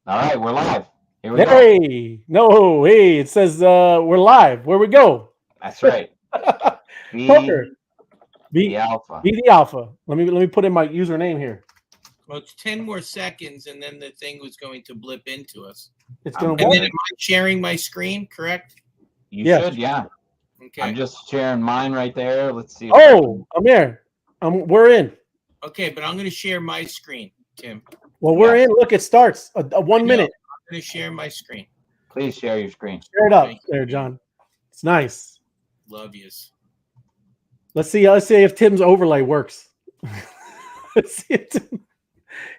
All right, we're live. Here we go. Hey, no, hey, it says we're live. Where we go? That's right. Poker. Be the Be alpha. be the alpha. Let me put in my username here. Well, it's 10 more seconds, and then the thing was going to blip into us. It's I'm gonna And work. then am I sharing my screen, correct? You Yes. should, yeah. Okay. I'm just sharing mine right there. Let's see. Oh, I'm here. We're in. Okay, but I'm going to share my screen, Tim. Well, we're Yes. in. Look, it starts. A 1 I know. minute. I'm going to share my screen. Please share your screen. Share it up Thank there, you. John. It's nice. Love yous. Let's see. Let's see if Tim's overlay works. Let's see if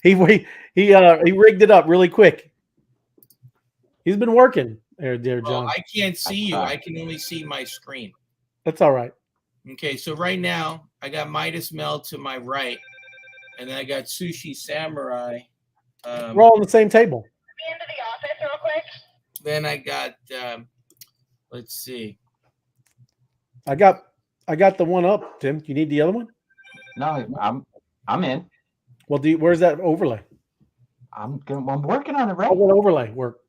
he rigged it up really quick. He's been working there, dear Well, John. I can't see you. tried. I can only see my screen. That's all right. Okay, so right now I got Midas Mel to my right, and then I got Sushi Samurai. We're all on the same table. Into the office real quick. Then I got, let's see. I got the one up, Tim. You need the other one? No, I'm in. Well, where's that overlay? I'm working on it, right? How does that overlay work?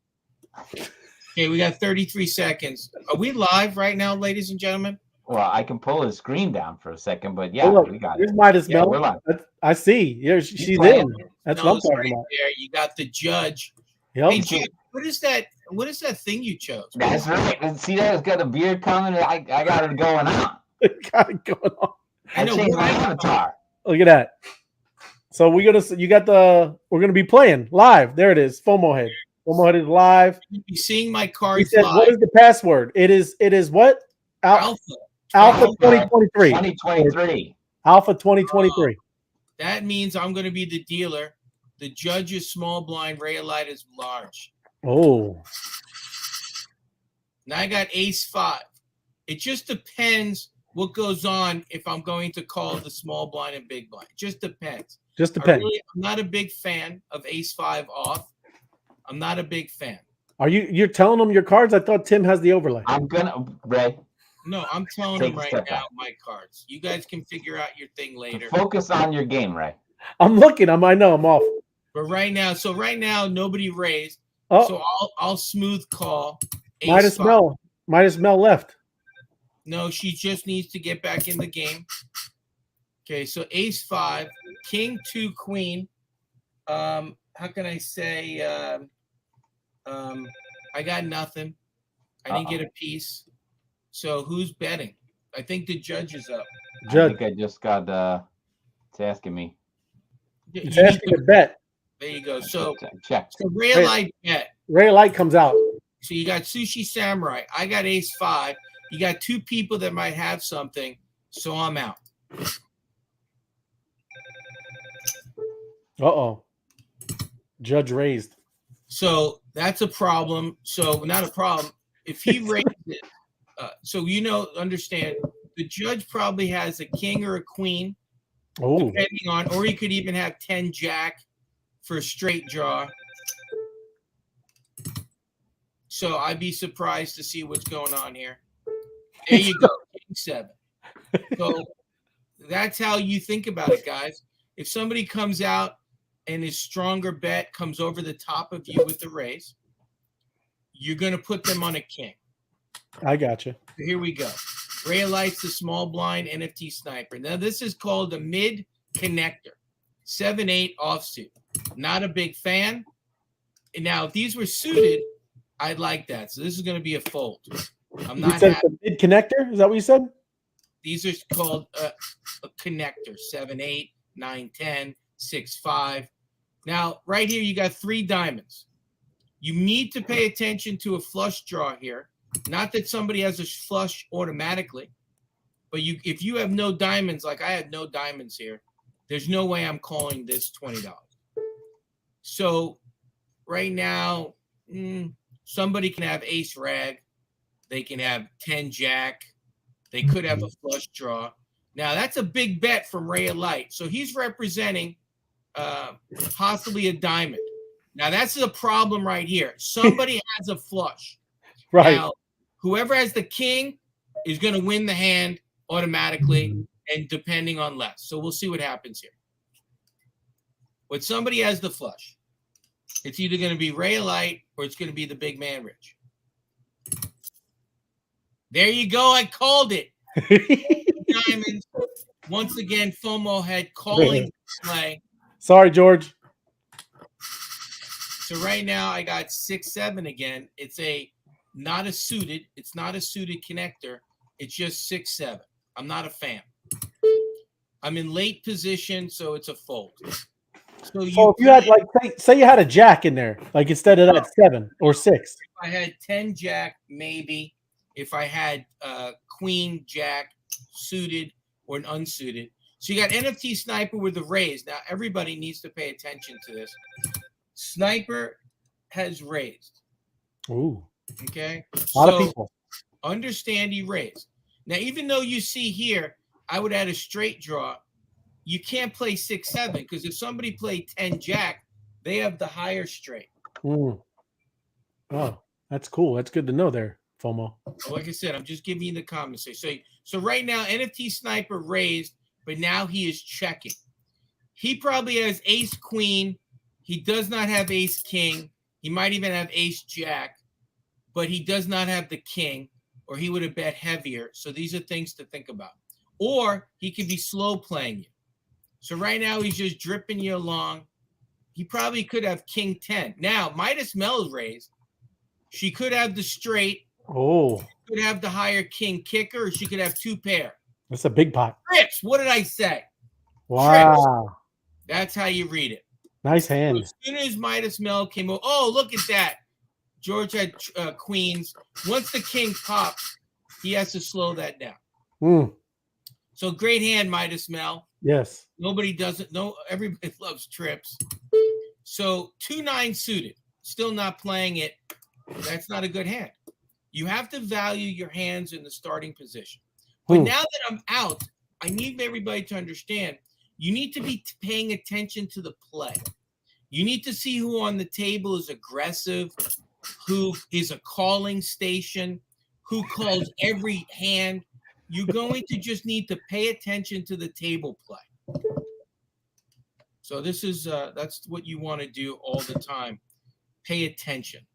Okay, we got 33 seconds. Are we live right now, ladies and gentlemen? Well, I can pull his screen down for a second, but yeah, Oh, look, we got it. here's Midas Yeah, Mel. we're live. I see. Yeah, she's playing. in. That's what I'm Nose talking right about. there. You got the judge. Yep. Hey, Judge, what is that? What is that thing you chose? That's right. And see that? It's got a beard coming. I got it going on. Got it going on. I know changed what my I got. avatar. Look at that. So we're gonna be playing live. There it is. FOMO head. FOMO head is live. You'll be seeing my He cards said, live. "What is the password?" It is what? Alpha. Alpha Alpha 2023. 2023. Alpha 2023. That means I'm going to be the dealer. The judge is small blind. Raylight is large. Oh, Now I got ace 5. It just depends what goes on if I'm going to call the small blind and big blind. It just depends. just depends. I'm not a big fan of ace 5 off. I'm not a big fan. Are you're telling them your cards? I thought Tim has the overlay. I'm gonna Ray. No, I'm telling Take him a right step now back. my cards. You guys can figure out your thing later. Focus on your game, Ray. I'm looking. I know I'm off. But right now nobody raised. Oh, So I'll smooth call. Ace Midas 5. Mel. Midas Mel left. No, she just needs to get back in the game. Okay, so ace 5, king 2, queen. How can I say? I got nothing. I didn't get a piece. So who's betting? I think the judge is up. Judge. I think I just got it's asking me. It's asking to bet. There you go. So Check. real life bet. Ray Light comes out. So you got Sushi Samurai. I got ace 5. You got 2 people that might have something. So I'm out. Uh-oh. Judge raised. So that's a problem. So not a problem. If he raised it, so understand the judge probably has a king or a queen, Oh, depending on, or he could even have 10 jack for a straight draw. So I'd be surprised to see what's going on here. There you go, king 7. So that's how you think about it, guys. If somebody comes out and his stronger bet comes over the top of you with the raise, you're going to put them on a king. I got you. So here we go. Ray Light's the small blind NFT sniper. Now this is called a mid connector, 7-8 offsuit. Not a big fan. And now if these were suited, I'd like that. So this is going to be a fold. I'm You not said happy. the mid connector? Is that what you said? These are called a connector, 7-8, 9-10, 6-5. Now right here you got 3 diamonds. You need to pay attention to a flush draw here. Not that somebody has a flush automatically, but if you have no diamonds, like I had no diamonds here, there's no way I'm calling this $20. So right now, somebody can have ace rag. They can have 10 jack. They could have a flush draw. Now that's a big bet from Ray of Light. So he's representing possibly a diamond. Now that's the problem right here. Somebody has a flush. Right. Now, whoever has the king is going to win the hand automatically and depending on less. So we'll see what happens here. When somebody has the flush, It's either going to be Raylight or it's going to be the big man, Rich. There you go. I called it. Diamonds. Once again, FOMO had calling play. Sorry, George. So right now I got 6-7 again. It's not a suited connector. It's just 6-7. I'm not a fan. I'm in late position, so it's a fold. So if you had like say you had a jack in there, like instead of that 7 or 6. If I had 10 jack, maybe. If I had queen jack suited or an unsuited. So you got NFT Sniper with the raise. Now everybody needs to pay attention to this. Sniper has raised. Ooh. Okay. A lot of people. Understand he raised. Now, even though you see here, I would add a straight draw. You can't play 6-7 because if somebody played 10 jack, they have the higher straight. Oh, that's cool. That's good to know there, FOMO. Like I said, I'm just giving you the comments. So right now, NFT Sniper raised, but now he is checking. He probably has ace queen. He does not have ace king. He might even have ace jack, but he does not have the king, or he would have bet heavier. So these are things to think about. Or he could be slow playing you. So right now he's just dripping you along. He probably could have king 10. Now, Midas Mel raised. She could have the straight. Oh. Could have the higher king kicker, or she could have 2 pair. That's a big pot. Trips. What did I say? Wow. Trips. That's how you read it. Nice hand. So as soon as Midas Mel came over, oh, look at that. George had queens. Once the king pops, he has to slow that down. So great hand, Midas Mel. Yes. Nobody does it. No, everybody loves trips. So 2-9 suited. Still not playing it. That's not a good hand. You have to value your hands in the starting position. But now that I'm out, I need everybody to understand you need to be paying attention to the play. You need to see who on the table is aggressive, who is a calling station, who calls every hand. You're going to just need to pay attention to the table play. So this is that's what you want to do all the time. Pay attention.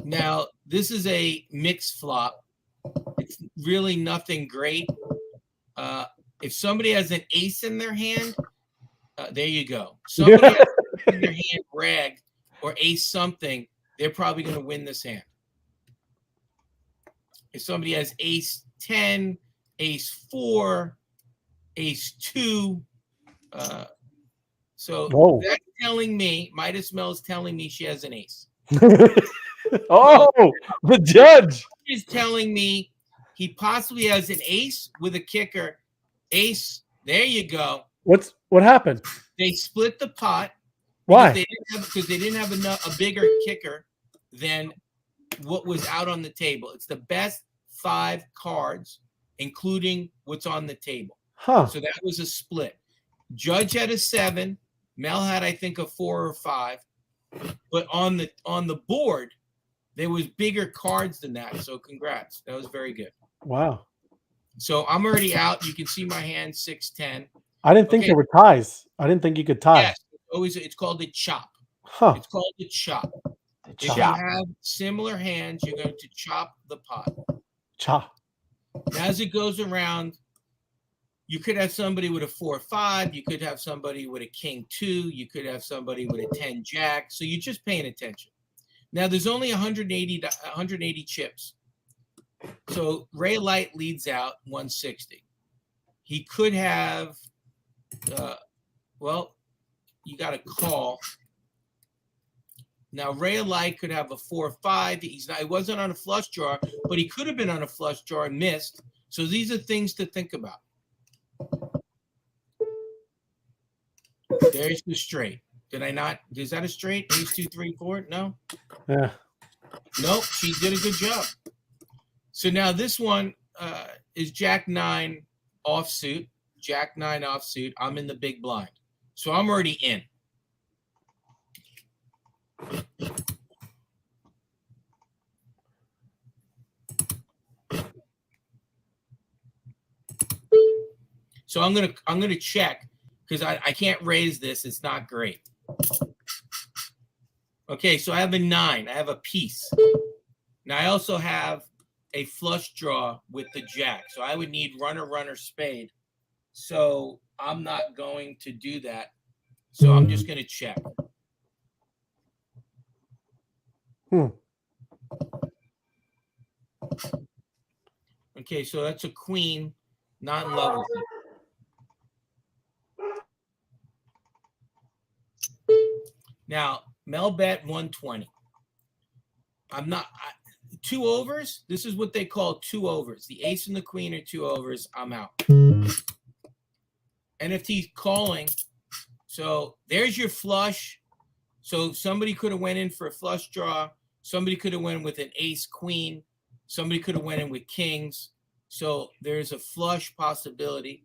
Now, this is a mixed flop. It's really nothing great. If somebody has an ace in their hand, there you go. Somebody has in their hand rag or ace something, they're probably going to win this hand. If somebody has ace 10, ace 4, ace 2, so that's telling me, Midas Mel is telling me she has an ace. Oh, the judge is telling me he possibly has an ace with a kicker. Ace, there you go. What happened? They split the pot. Why? Because they didn't have a bigger kicker than what was out on the table. It's the best 5 cards, including what's on the table. Huh. So that was a split. Judge had a 7. Mel had, I think, a 4 or 5. But on the board, there was bigger cards than that. So congrats. That was very good. Wow. So I'm already out. You can see my hand 6-10. I didn't think there were ties. I didn't think you could tie. Yes, it's called a chop. Huh. It's called a chop. If you have similar hands, you're going to chop the pot. Chop. As it goes around, you could have somebody with a 4-5. You could have somebody with a king 2. You could have somebody with a 10 jack. So you're just paying attention. Now there's only 180 chips. So Ray Light leads out 160. He could have, well, you got to call. Now Ray Light could have a 4-5. He wasn't on a flush draw, but he could have been on a flush draw and missed. So these are things to think about. There's the straight. Did I not? Is that a straight? Ace 2, 3, 4? No. Yeah. Nope. She did a good job. So now this one is Jack 9 offsuit. Jack 9 offsuit. I'm in the big blind. So I'm already in. So I'm gonna check because I can't raise this. It's not great. Okay, so I have a 9. I have a piece. Now I also have a flush draw with the jack. So I would need runner, runner, spade. So I'm not going to do that. So I'm just going to check. Okay, so that's a queen, not in love with it. Now, Mel bet 120. I'm not 2 overs. This is what they call 2 overs. The ace and the queen are 2 overs. I'm out. NFT's calling. So there's your flush. So somebody could have went in for a flush draw. Somebody could have went with an ace queen. Somebody could have went in with kings. So there's a flush possibility.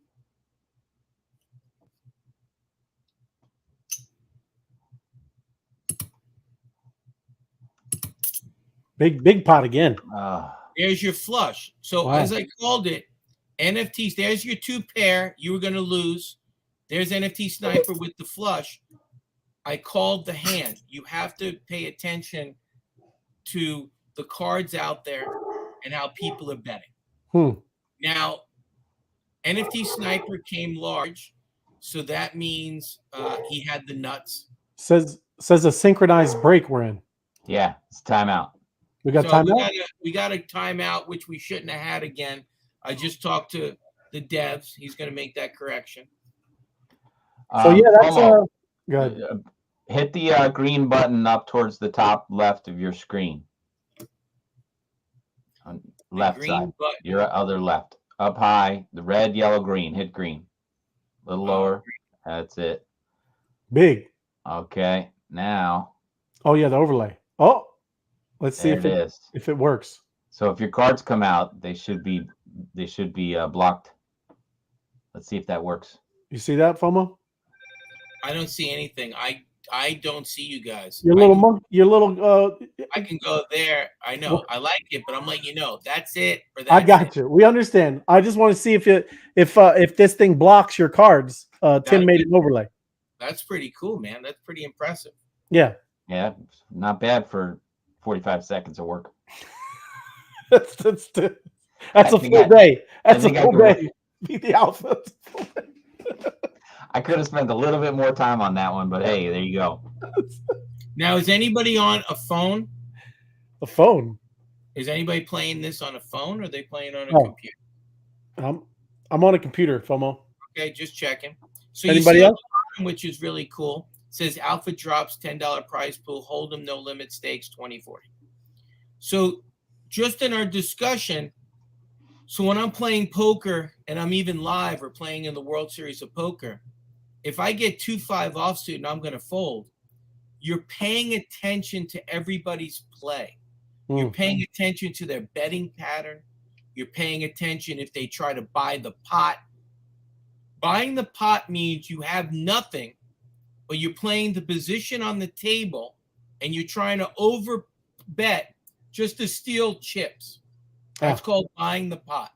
Big pot again. There's your flush. So as I called it, NFTs, there's your 2 pair. You were going to lose. There's NFT Sniper with the flush. I called the hand. You have to pay attention to the cards out there and how people are betting. Now, NFT Sniper came large, so that means he had the nuts. Says a synchronized break we're in. Yeah, it's timeout. We got timeout? We got a timeout, which we shouldn't have had again. I just talked to the devs. He's going to make that correction. So yeah, that's good. Hit the green button up towards the top left of your screen. On left side. Button. Your other left. Up high. The red, yellow, green. Hit green. A little lower. That's it. Big. Okay. Now. Oh yeah, the overlay. Oh, let's see if it works. So if your cards come out, they should be blocked. Let's see if that works. You see that, FOMO? I don't see anything. I don't see you guys. Your little monkey. Your little. I can go there. I know. Well, I like it, but I'm letting you know that's it. Or that's I got you. We understand. I just want to see if this thing blocks your cards. Tim made an overlay. That's pretty cool, man. That's pretty impressive. Yeah. Yeah, not bad for 45 seconds of work. that's a full day. That's a full day. Be the alpha. I could have spent a little bit more time on that one, but hey, there you go. Now, is anybody on a phone? A phone? Is anybody playing this on a phone, or are they playing on a computer? I'm on a computer, FOMO. Okay, just checking. So anybody else? Which is really cool. It says AlphaDropz $10 prize pool, hold them, no limit stakes, 2040. So just in our discussion, so when I'm playing poker and I'm even live or playing in the World Series of Poker, if I get 2-5 offsuit and I'm going to fold, you're paying attention to everybody's play. You're paying attention to their betting pattern. You're paying attention if they try to buy the pot. Buying the pot means you have nothing, but you're playing the position on the table and you're trying to over bet just to steal chips. That's called buying the pot,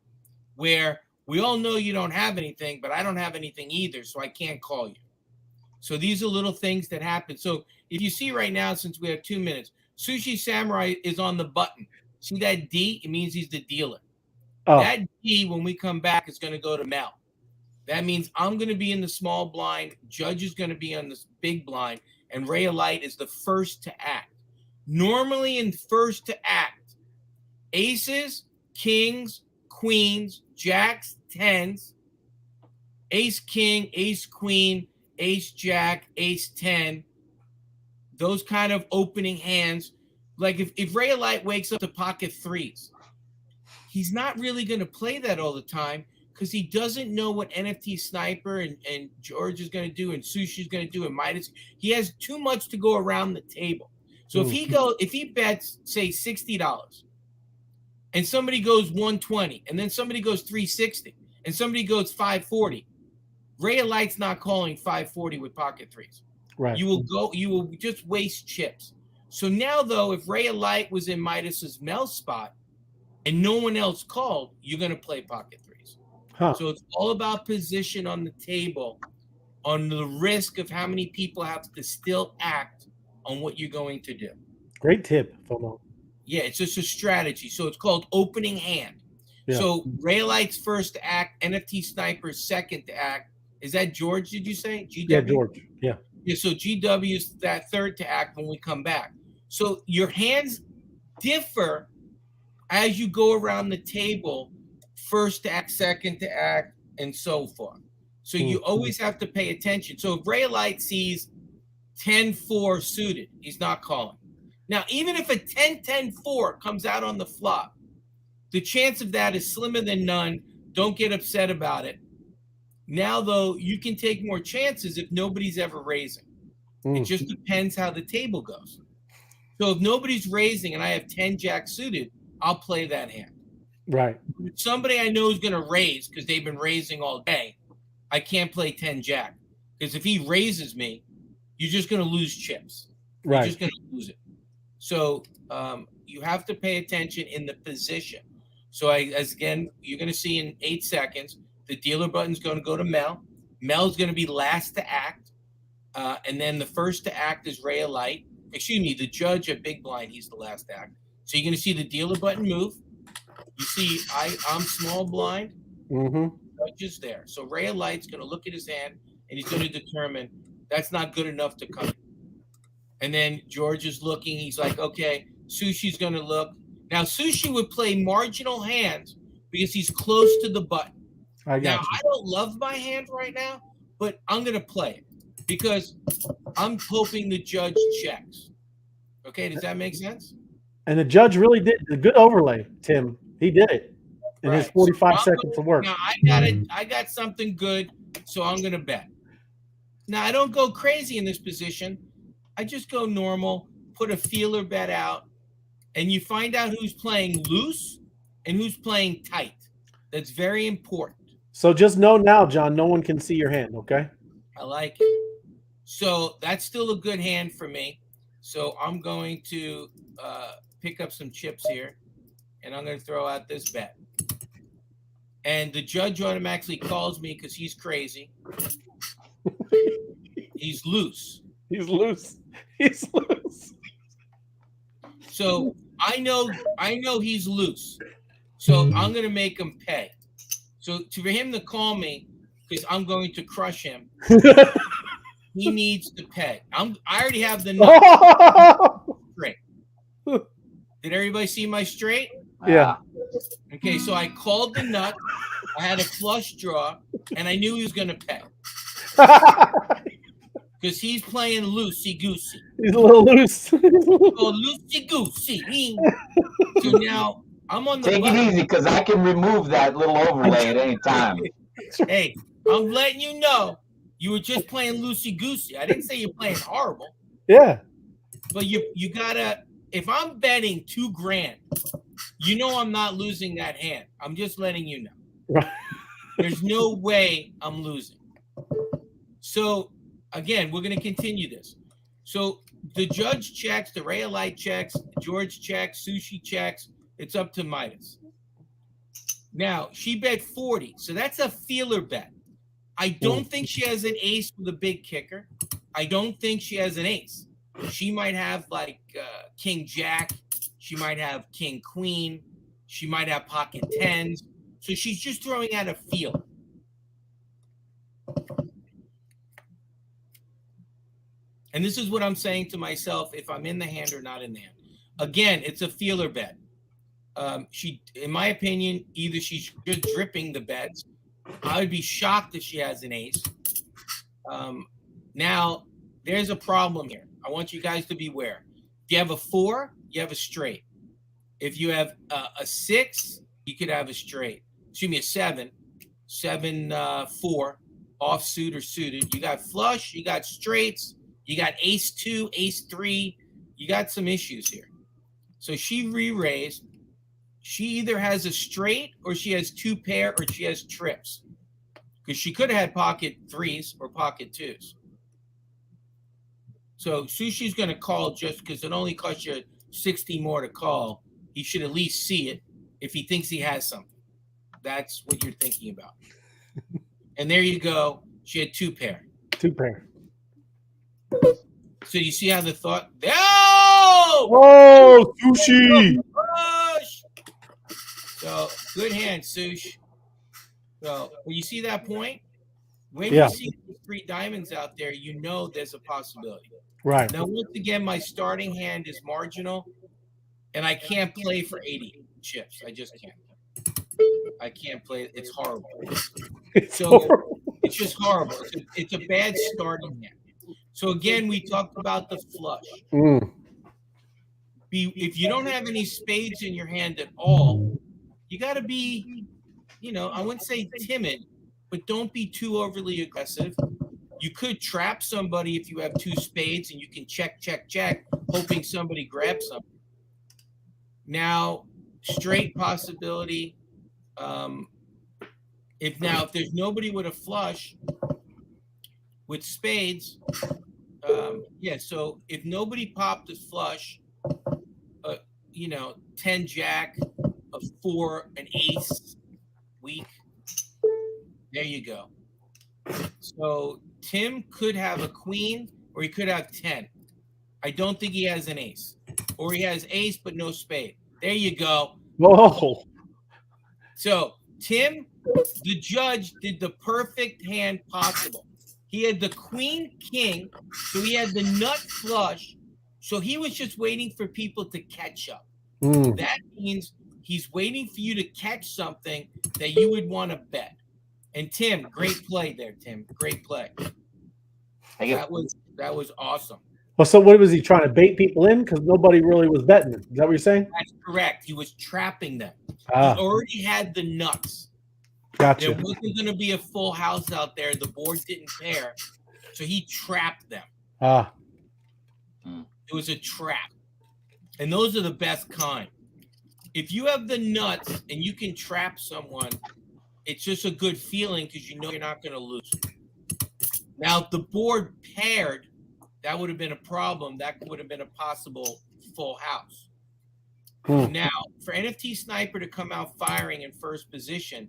where we all know you don't have anything, but I don't have anything either, so I can't call you. So these are little things that happen. So if you see right now, since we have 2 minutes, Sushi Samurai is on the button. See that D? It means he's the dealer. That D, when we come back, is going to go to Mel. That means I'm going to be in the small blind. Judge is going to be on this big blind. And Ray of Light is the first to act. Normally in first to act, aces, kings, queens, jacks, tens, ace, king, ace, queen, ace, jack, ace, 10. Those kind of opening hands. Like if Ray of Light wakes up to pocket threes, he's not really going to play that all the time because he doesn't know what NFT Sniper and George is going to do and Sushi is going to do and Midas. He has too much to go around the table. So if he bets, say, $60 and somebody goes 120 and then somebody goes 360 and somebody goes 540, Ray of Light's not calling 540 with pocket threes. Right. You will just waste chips. So now, though, if Ray of Light was in Midas's Mel spot and no one else called, you're going to play pocket threes. So it's all about position on the table, on the risk of how many people have to still act on what you're going to do. Great tip, FOMO. Yeah, it's just a strategy. So it's called opening hand. Yeah. So Raylight's first to act, NFT Sniper's second to act. Is that George, did you say? GW? Yeah, George. Yeah. Yeah, so GW is that third to act when we come back. So your hands differ as you go around the table, first to act, second to act, and so forth. So you always have to pay attention. So if Raylight sees 10-4 suited, he's not calling. Now, even if a 10-10-4 comes out on the flop, the chance of that is slimmer than none. Don't get upset about it. Now, though, you can take more chances if nobody's ever raising. It just depends how the table goes. So if nobody's raising and I have 10 jack suited, I'll play that hand. Right. If somebody I know is going to raise because they've been raising all day, I can't play 10 jack. Because if he raises me, you're just going to lose chips. Right. You're just going to lose it. So you have to pay attention in the position. So again, you're going to see in 8 seconds, the dealer button's going to go to Mel. Mel's going to be last to act. And then the first to act is Ray of Light. Excuse me, the judge at Big Blind, he's the last to act. So you're going to see the dealer button move. You see I'm small blind. Judge is there. So Ray of Light's going to look at his hand, and he's going to determine that's not good enough to come. And then George is looking. He's like, okay, Sushi's going to look. Now, Sushi would play marginal hands because he's close to the button. I don't love my hand right now, but I'm going to play it because I'm hoping the judge checks. Okay, does that make sense? And the judge really did a good overlay, Tim. He did it in his 45 seconds of work. Now, I got something good, so I'm going to bet. Now, I don't go crazy in this position. I just go normal, put a feeler bet out, and you find out who's playing loose and who's playing tight. That's very important. So just know now, John, no one can see your hand, okay? I like it. So that's still a good hand for me. So I'm going to pick up some chips here, and I'm going to throw out this bet. And the judge automatically calls me because he's crazy. He's loose. He's loose. He's loose. So I know he's loose. So I'm going to make him pay. So for him to call me, because I'm going to crush him, he needs to pay. I already have the straight. Did everybody see my straight? Yeah. Okay, so I called the nut. I had a flush draw, and I knew he was going to pay. Because he's playing loosey-goosey. He's a little loose. Loosey-goosey. So now I'm on the Take it easy, because I can remove that little overlay at any time. Hey, I'm letting you know you were just playing loosey-goosey. I didn't say you're playing horrible. Yeah. But you gotta, if I'm betting $2,000, you know I'm not losing that hand. I'm just letting you know. Right. There's no way I'm losing. So again, we're going to continue this. So the judge checks, the Ray of Light checks, George checks, Sushi checks. It's up to Midas. Now, she bet 40. So that's a feeler bet. I don't think she has an ace with a big kicker. I don't think she has an ace. She might have like King Jack. She might have King Queen. She might have pocket tens. So she's just throwing out a feel. And this is what I'm saying to myself if I'm in the hand or not in the hand. Again, it's a feeler bet. She, in my opinion, either she's just dripping the bets. I would be shocked if she has an ace. Now, there's a problem here. I want you guys to beware. If you have a 4, you have a straight. If you have a 6, you could have a straight. Excuse me, a 7. 7-4, offsuit or suited. You got flush, you got straights, you got ace 2, ace 3. You got some issues here. So she re-raised. She either has a straight or she has 2 pair or she has trips. Because she could have had pocket 3s or pocket 2s. So Sushi's going to call just because it only costs you 60 more to call. He should at least see it if he thinks he has something. That's what you're thinking about. And there you go. She had 2 pair. 2 pair. So you see how the thought? Oh! Oh, sushi. Push! So good hand, Sush. So when you see that point, when Yeah. you see these 3 diamonds out there, you know there's a possibility. Right. Now, once again, my starting hand is marginal, and I can't play for 80 chips. I just can't. I can't play. It's horrible. It's So horrible. it's just horrible. It's a bad starting hand. So again, we talked about the flush. Mm. If you don't have any spades in your hand at all, you got to be, I wouldn't say timid, but don't be too overly aggressive. You could trap somebody if you have 2 spades and you can check, hoping somebody grabs something. Now, straight possibility. If there's nobody with a flush with spades, so if nobody popped a flush, 10 jack, a 4, an ace, weak. There you go. So Tim could have a queen, or he could have 10. I don't think he has an ace, or he has ace but no spade. There you go. Whoa. So Tim, the judge, did the perfect hand possible. He had the queen king, so he had the nut flush. So he was just waiting for people to catch up. Mm. That means he's waiting for you to catch something that you would want to bet. And Tim, great play there, Tim. Great play. That was awesome. Well, so what was he trying to bait people in? Because nobody really was betting. Is that what you're saying? That's correct. He was trapping them. Ah. He already had the nuts. Gotcha. There wasn't going to be a full house out there. The board didn't pair. So he trapped them. Ah. It was a trap. And those are the best kind. If you have the nuts and you can trap someone, it's just a good feeling because you know you're not going to lose. Now, if the board paired, that would have been a problem. That would have been a possible full house. Now, for NFT Sniper to come out firing in first position,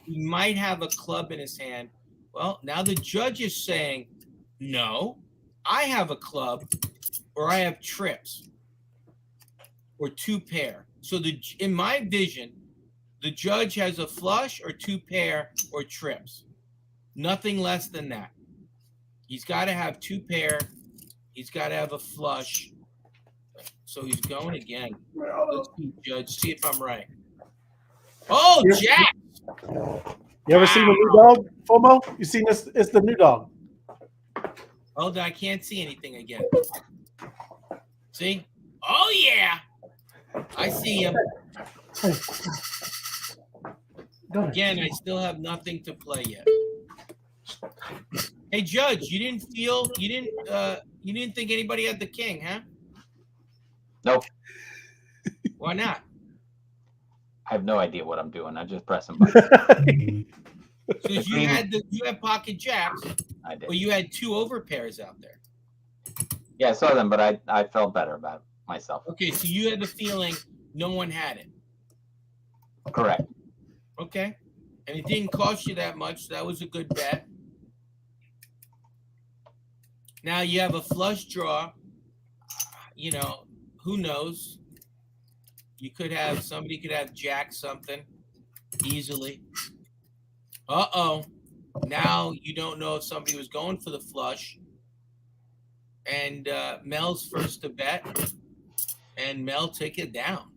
he might have a club in his hand. Well, now the judge is saying, no, I have a club or I have trips or 2 pair. So in my vision, the judge has a flush or 2 pair or trips. Nothing less than that. He's got to have 2 pair. He's got to have a flush. So he's going again. Let's see, judge. See if I'm right. Oh, Jack! You ever seen the new dog, FOMO? You seen this? It's the new dog. Hold on, I can't see anything again. See? Oh, yeah. I see him. Again, I still have nothing to play yet. Hey, Judge, you didn't think anybody had the king, huh? Nope. Why not? I have no idea what I'm doing. I'm just pressing buttons. So you had pocket jacks, I did. but you had 2 overpairs out there. Yeah, I saw them, but I felt better about myself. Okay, so you had the feeling no one had it. Correct. Okay. And it didn't cost you that much. So that was a good bet. Now you have a flush draw. Who knows? Somebody could have jack something easily. Uh-oh. Now you don't know if somebody was going for the flush. And Mel's first to bet. And Mel took it down.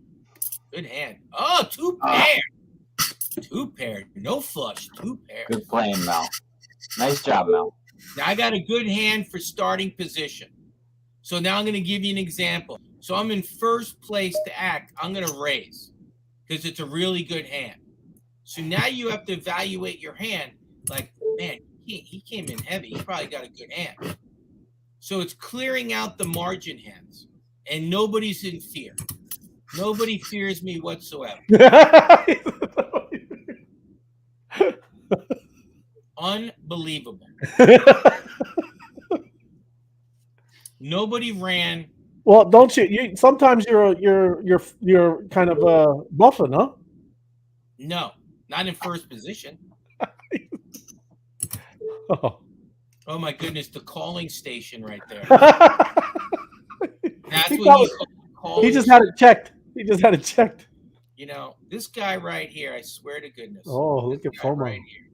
Good hand. Oh, 2 pair. 2 pair. No flush. 2 pairs. Good playing, Mel. Nice job, Mel. Now I got a good hand for starting position. So now I'm going to give you an example. So I'm in first place to act. I'm going to raise because it's a really good hand. So now you have to evaluate your hand. Like, man, he came in heavy. He probably got a good hand. So it's clearing out the margin hands. And nobody's in fear. Nobody fears me whatsoever. Unbelievable. Nobody ran. Well, don't you sometimes you're kind of bluffing, huh? No, not in first position. Oh. Oh my goodness, the calling station right there. he That's what you call. just had it checked. He just had it checked. You know, this guy right here, I swear to goodness. Oh, look at FOMO. Right here.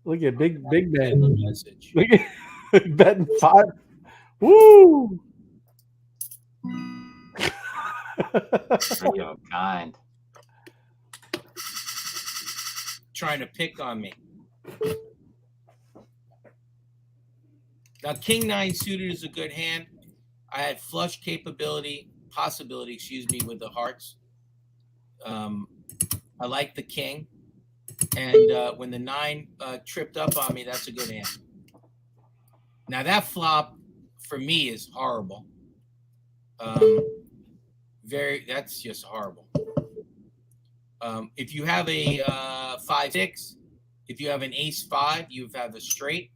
Look at big man. Message. Look at betting 5. Woo! Pretty of a kind. Trying to pick on me. Now, King 9 suited is a good hand. I had flush possibility, excuse me, with the hearts. I like the king. And when the 9 tripped up on me, that's a good hand. Now, that flop, for me, is horrible. That's just horrible. If you have a 5-6, if you have an ace-5, you have a straight.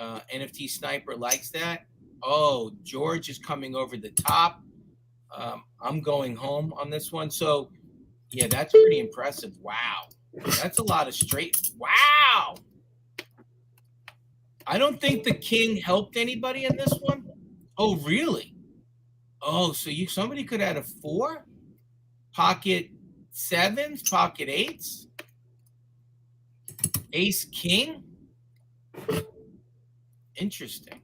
NFT Sniper likes that. Oh, George is coming over the top. I'm going home on this one. So, yeah, that's pretty impressive. Wow. That's a lot of straight. Wow. I don't think the king helped anybody in this one. Oh, really? Oh, so somebody could add a 4? Pocket 7s, pocket 8s? Ace king? Interesting.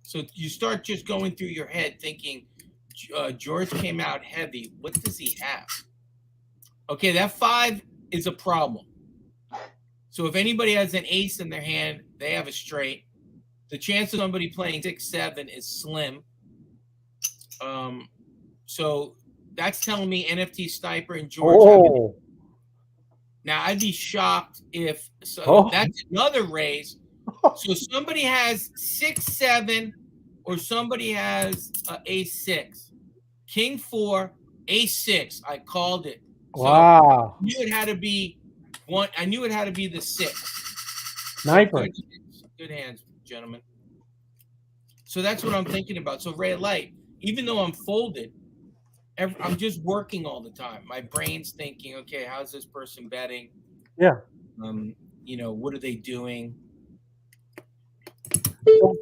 So you start just going through your head thinking, George came out heavy. What does he have? Okay, that 5 is a problem. So if anybody has an ace in their hand, they have a straight. The chance of somebody playing 6-7 is slim. So that's telling me NFT Sniper and George. Now I'd be shocked if that's another raise. So somebody has 6-7, or somebody has ace-6, king 4, ace-6. I called it. So wow! I knew it had to be one. I knew it had to be the 6. Sniper. Good hands, gentlemen. So that's what I'm thinking about. So Ray of Light, even though I'm folded, I'm just working all the time. My brain's thinking, okay, how's this person betting? Yeah. What are they doing? So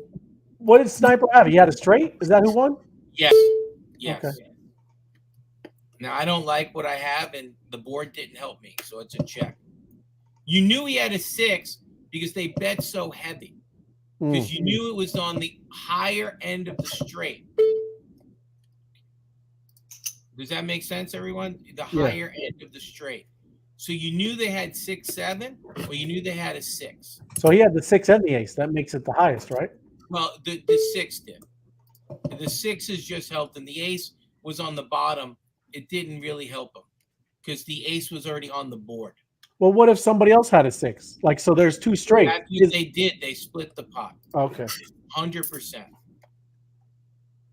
what did Sniper have? He had a straight? Is that who won? Yes. Yes. Okay. Now, I don't like what I have, and the board didn't help me, so it's a check. You knew he had a 6 because they bet so heavy. Because you knew it was on the higher end of the straight. Does that make sense, everyone? The higher end of the straight. So you knew they had 6-7, or you knew they had a 6. So he had the 6 and the ace. That makes it the highest, right? Well, the 6 did. The 6 is just helped, and the ace was on the bottom. It didn't really help him because the ace was already on the board. Well, what if somebody else had a 6? Like, so there's 2 straight. That's what they did. They split the pot. Okay. 100%.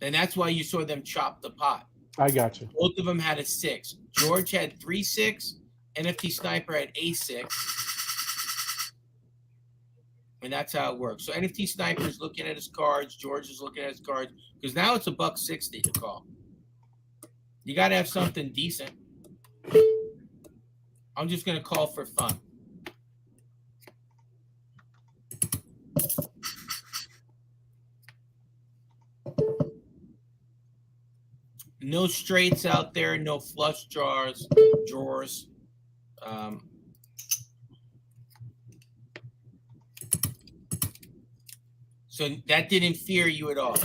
And that's why you saw them chop the pot. I got you. Both of them had a 6. George had 3-6. NFT Sniper had a6. And that's how it works. So NFT Sniper is looking at his cards. George is looking at his cards. Because now it's $1.60 to call. You got to have something decent. I'm just going to call for fun. No straights out there. No flush drawers. So that didn't fear you at all.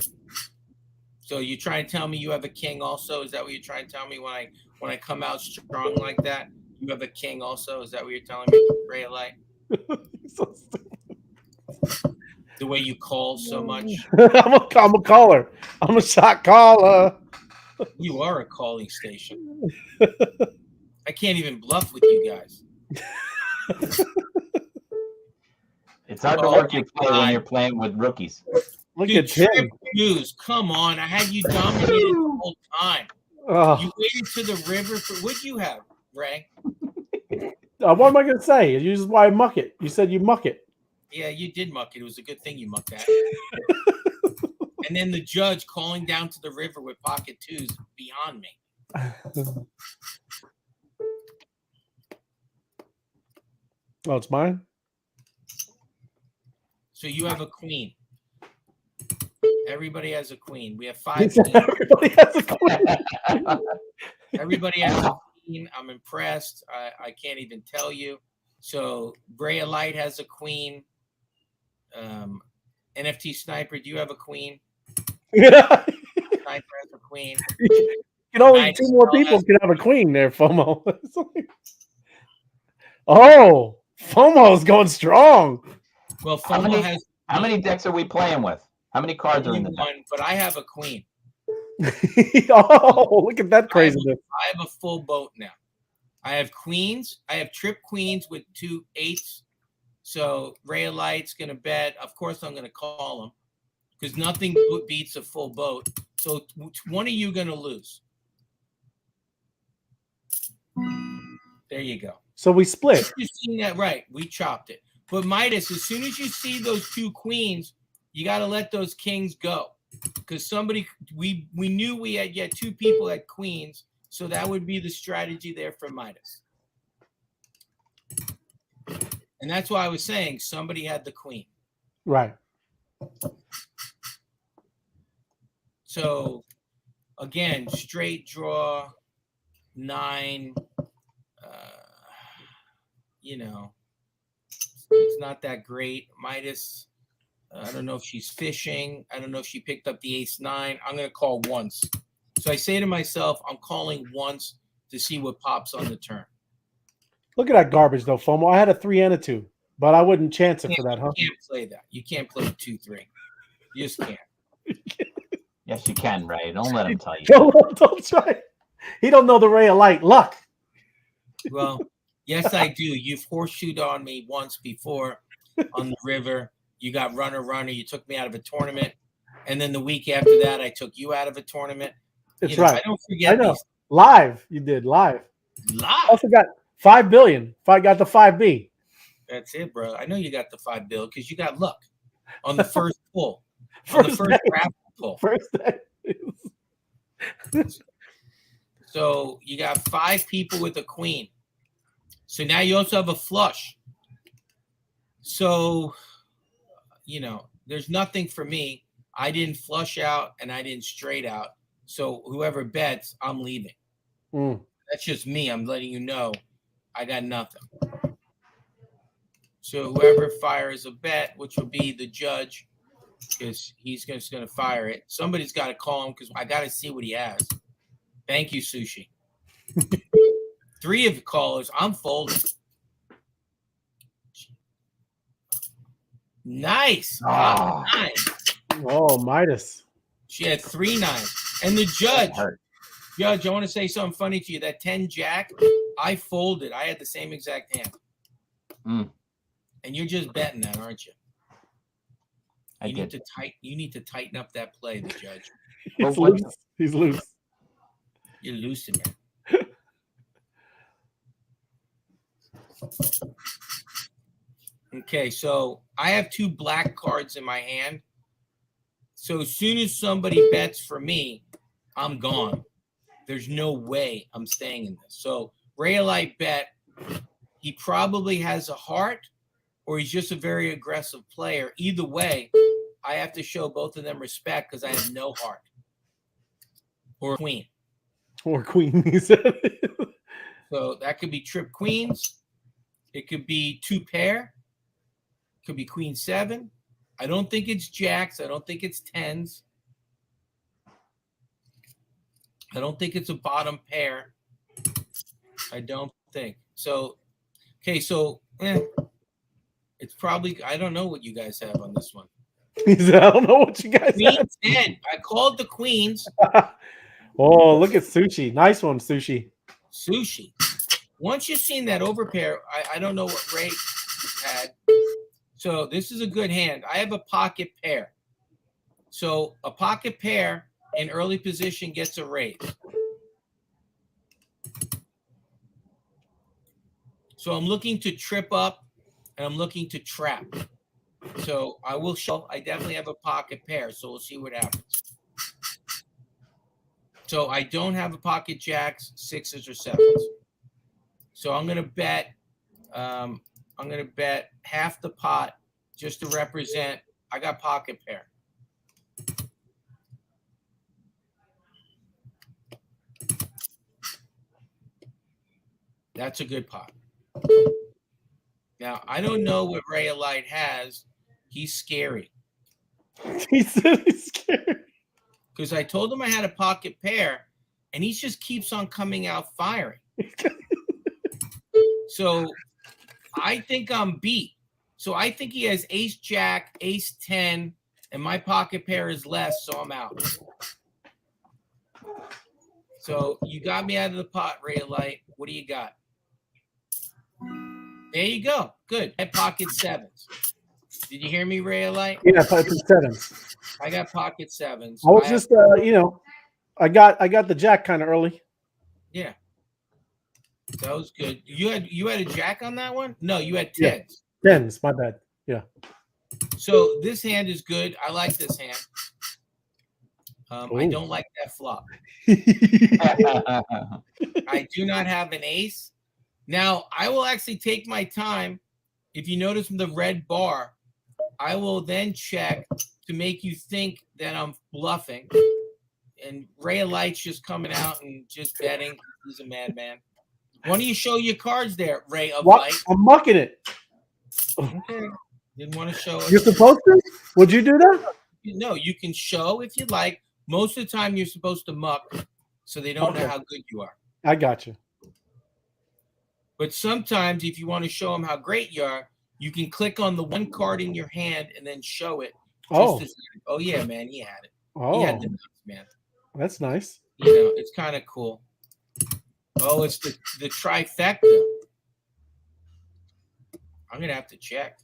So you're trying to tell me you have a king also? Is that what you're trying to tell me when I come out strong like that? You have a king also? Is that what you're telling me, Ray of Light? So stupid. The way you call so much. I'm a caller. I'm a shot caller. You are a calling station. I can't even bluff with you guys. It's hard to work your play when you're playing with rookies. Look Dude, at Tim. News. Come on. I had you dominated the whole time. Oh. You waited to the river for what'd you have, Ray? What am I going to say? You just why muck it. You said you muck it. Yeah, you did muck it. It was a good thing you mucked that. And then the judge calling down to the river with pocket 2s beyond me. Oh, it's mine? So you have a queen. Everybody has a queen. We have 5 queens. Everybody has a queen. Everybody has a queen. I'm impressed. I can't even tell you. So Brea Light has a queen. NFT Sniper, do you have a queen? Yeah. Sniper has a queen. You know, only 2 more people can have a queen there, FOMO. Oh, FOMO's going strong. Well, FOMO has. How many decks are we playing with? How many cards are in the deck? One, but I have a queen. Oh, look at that craziness. I have a full boat now. I have queens. I have trip queens with 2 8s. So Ray of Light's going to bet. Of course, I'm going to call him because nothing beats a full boat. So one of you going to lose. There you go. So we split. You've seen that, right? We chopped it. But Midas, as soon as you see those 2 queens, you got to let those kings go because we knew we had 2 people at queens, so that would be the strategy there for Midas. And that's why I was saying somebody had the queen. Right. So again, straight draw 9. You know, it's not that great. Midas, I don't know if she's fishing. I don't know if she picked up the ace 9. I'm going to call once. So I say to myself, I'm calling once to see what pops on the turn. Look at that garbage, though, FOMO. I had a 3 and a 2, but I wouldn't chance it for that, huh? You can't play that. You can't play 2-3. You just can't. Yes, you can, Ray. Don't let him tell you. Don't try. He don't know the Ray of Light. Luck. Well, yes, I do. You've horseshoed on me once before on the river. You got runner. You took me out of a tournament. And then the week after that, I took you out of a tournament. That's right. I don't forget I know. these. Live. You did. Live. Live. Also got 5 billion. I got the 5B. That's it, bro. I know you got the 5 bill because you got luck on the first pull. On First the first day. raffle pull. First day. So you got 5 people with a queen. So now you also have a flush. So, you know, there's nothing for me. I didn't flush out and I didn't straight out. So whoever bets, I'm leaving. That's just me. I'm letting you know I got nothing. So whoever fires a bet, which will be the judge, because he's just going to fire it. Somebody's got to call him because I got to see what he has. Thank you, Sushi. 3 of the callers. I'm folding. Nice. Oh. Nice. Oh, Midas. She had 3 9s. And the judge, I want to say something funny to you. That 10 jack, I folded. I had the same exact hand. And you're just betting that, aren't you? You need to tighten up that play, the judge. He's loose. He's loose. You're losing, man. Okay, so I have 2 black cards in my hand. So as soon as somebody bets for me, I'm gone. There's no way I'm staying in this. So Raylight bet, he probably has a heart or he's just a very aggressive player. Either way, I have to show both of them respect because I have no heart. Or queen. Or queen, he said. So that could be trip queens. It could be 2 pair. It could be queen 7. I don't think it's jacks. I don't think it's 10s. I don't think it's a bottom pair. I don't think. So, okay, so it's probably, I don't know what you guys have on this one. He said, I don't know what you guys Queen have. 10. I called the queens. Oh, look at Sushi. Nice one, Sushi. Sushi. Once you've seen that overpair, I don't know what Ray had. So this is a good hand. I have a pocket pair. So a pocket pair in early position gets a raise. So I'm looking to trip up and I'm looking to trap. So I will show, I definitely have a pocket pair. So we'll see what happens. So I don't have a pocket jacks, 6s or 7s. So I'm going to bet half the pot just to represent. I got pocket pair. That's a good pot. Now, I don't know what Ray of Light has. He's scary. He said he's scared. Because I told him I had a pocket pair, and he just keeps on coming out firing. So I think I'm beat. So I think he has ace jack, ace 10, and my pocket pair is less, so I'm out. So you got me out of the pot, Ray of Light. What do you got? There you go. Good. I pocket sevens. Did you hear me, Ray of Light? Yeah, pocket sevens. I got pocket sevens. I was just, you know, I got the jack kind of early. Yeah. That was good. You had a jack on that one? No, you had tens. Yeah. Tens, my bad. Yeah. So this hand is good. I like this hand. I don't like that flop. I do not have an ace. Now, I will actually take my time. If you notice from the red bar, I will then check to make you think that I'm bluffing. And Ray of Light's just coming out and just betting. He's a madman. Why don't you show your cards there, Ray of Light? I'm mucking it. Okay. Didn't want to show it. You're supposed to? Would you do that? No, you can show if you like. Most of the time, you're supposed to muck so they don't know how good you are. I got you. But sometimes, if you want to show them how great you are, you can click on the one card in your hand and then show it. Oh. Oh, yeah, man, he had it. Oh, He had the nuts, man. that's nice. You know, it's kind of cool. Oh, it's the trifecta. I'm going to have to check.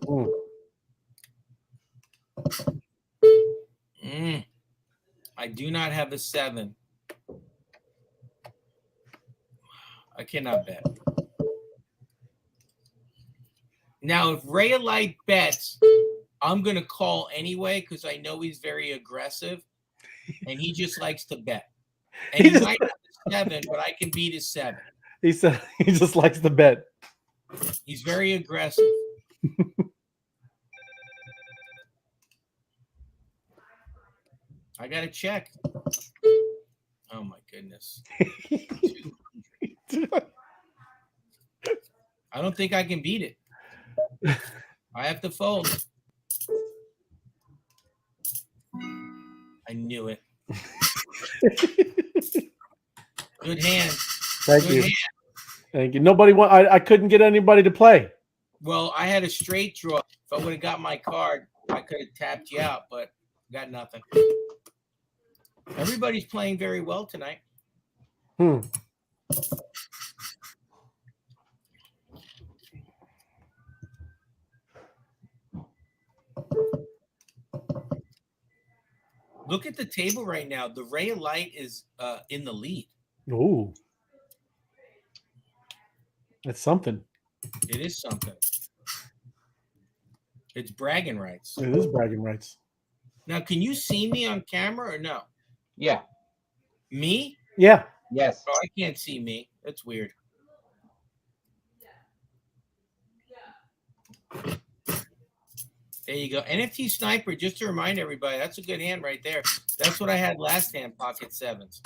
Ooh. I do not have a 7. I cannot bet. Now, if Ray of Light bets, I'm going to call anyway because I know he's very aggressive, and he just likes to bet. And he might have a 7, but I can beat his 7. He said he just likes to bet. He's very aggressive. I got to check. Oh, my goodness. I don't think I can beat it. I have to fold. I knew it. Good hand. Thank you. Thank you. Nobody want. I couldn't get anybody to play. Well, I had a straight draw. If I would have got my card, I could have tapped you out, but got nothing. Everybody's playing very well tonight. Look at the table right now. The Ray of Light is in the lead. Ooh. That's something. It is something. It's bragging rights. It is bragging rights. Now, can you see me on camera or no? Yeah. Me? Yeah. Yes. Oh, I can't see me. That's weird. There you go. NFT Sniper, just to remind everybody, that's a good hand right there. That's what I had last hand, pocket sevens.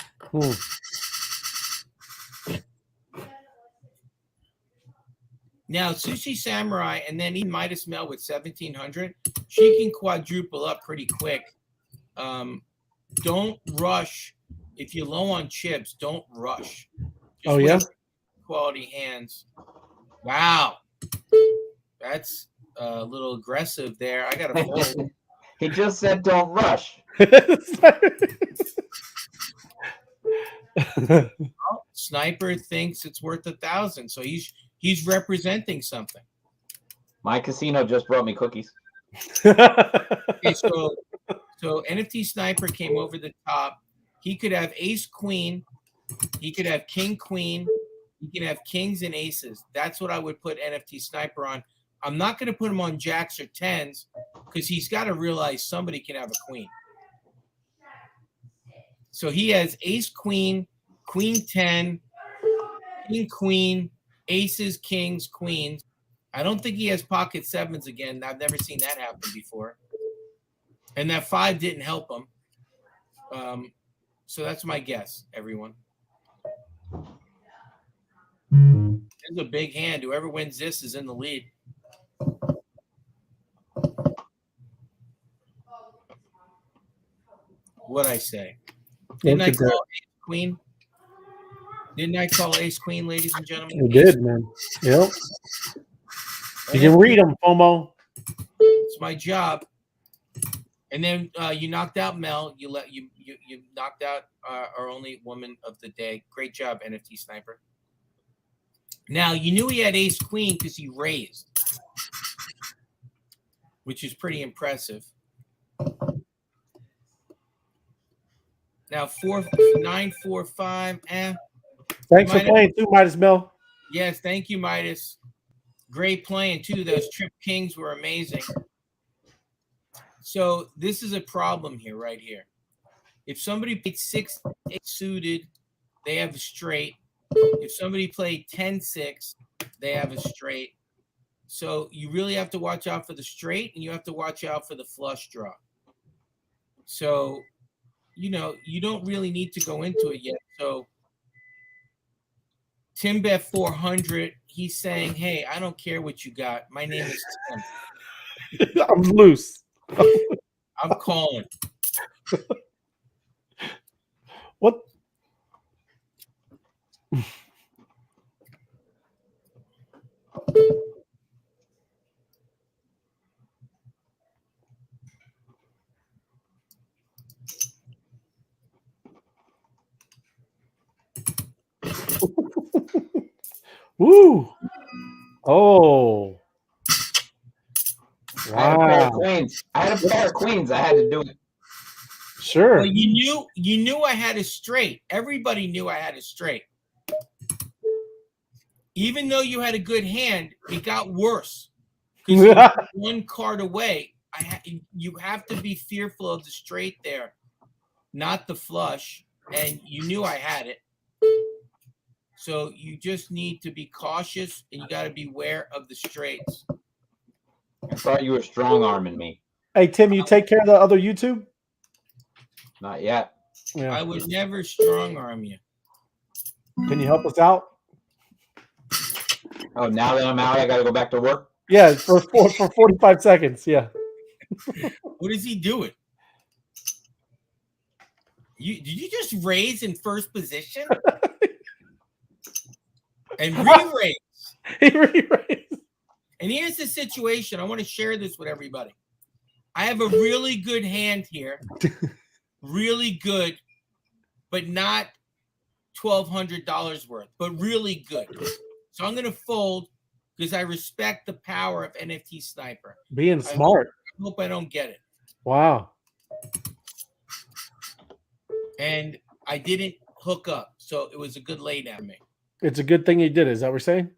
Now, Sushi Samurai and then even Midas Mel with 1,700, she can quadruple up pretty quick. Don't rush. If you're low on chips, don't rush. Just yeah? Quality hands. Wow. That's a little aggressive there. I got to fold. He just said don't rush. Well, Sniper thinks it's worth 1,000, so he's representing something. My casino just brought me cookies. Okay, so NFT Sniper came over the top. He could have ace queen. He could have king queen. He can have kings and aces. That's what I would put NFT Sniper on. I'm not going to put him on jacks or tens because he's got to realize somebody can have a queen. So he has ace queen, queen 10, king queen, aces, kings, queens. I don't think he has pocket sevens again. I've never seen that happen before. And that 5 didn't help him. So that's my guess, everyone. This is a big hand. Whoever wins this is in the lead. What'd I say? Didn't I call ace queen? Didn't I call ace queen, ladies and gentlemen? You did, man. Yep. You can read them, FOMO. It's my job. And then you knocked out Mel. You knocked out our only woman of the day. Great job, NFT Sniper. Now you knew he had ace queen because he raised, which is pretty impressive. Now 9, 4, 5. Thanks for playing too, Midas Mel. Yes, thank you, Midas. Great playing too. Those trip kings were amazing. So this is a problem here, right here. If somebody played 6, 8 suited, they have a straight. If somebody played 10, 6, they have a straight. So you really have to watch out for the straight, and you have to watch out for the flush draw. So, you know, you don't really need to go into it yet. So Tim bet 400. He's saying, hey, I don't care what you got. My name is Tim. I'm loose. I'm calling. What? Woo! Oh. I had a pair of Wow. queens. I had a pair of queens. I had to do it. Sure. Well, you knew I had a straight. Everybody knew I had a straight. Even though you had a good hand, it got worse because you were one card away. You have to be fearful of the straight there, not the flush. And you knew I had it. So you just need to be cautious, and you got to beware of the straights. I thought you were strong arming me. Hey, Tim, you take care of the other YouTube? Not yet. Yeah. I would never strong arm you. Can you help us out? Oh, now that I'm out, I got to go back to work. Yeah, for 45 seconds. Yeah. What is he doing? Did you just raise in first position? And re-raise. He re-raised. And here's the situation. I want to share this with everybody. I have a really good hand here. Really good, but not $1,200 worth, but really good. So I'm going to fold because I respect the power of NFT Sniper. Being smart. I hope I don't get it. Wow. And I didn't hook up, so it was a good lay down me. It's a good thing you did. Is that what we're saying?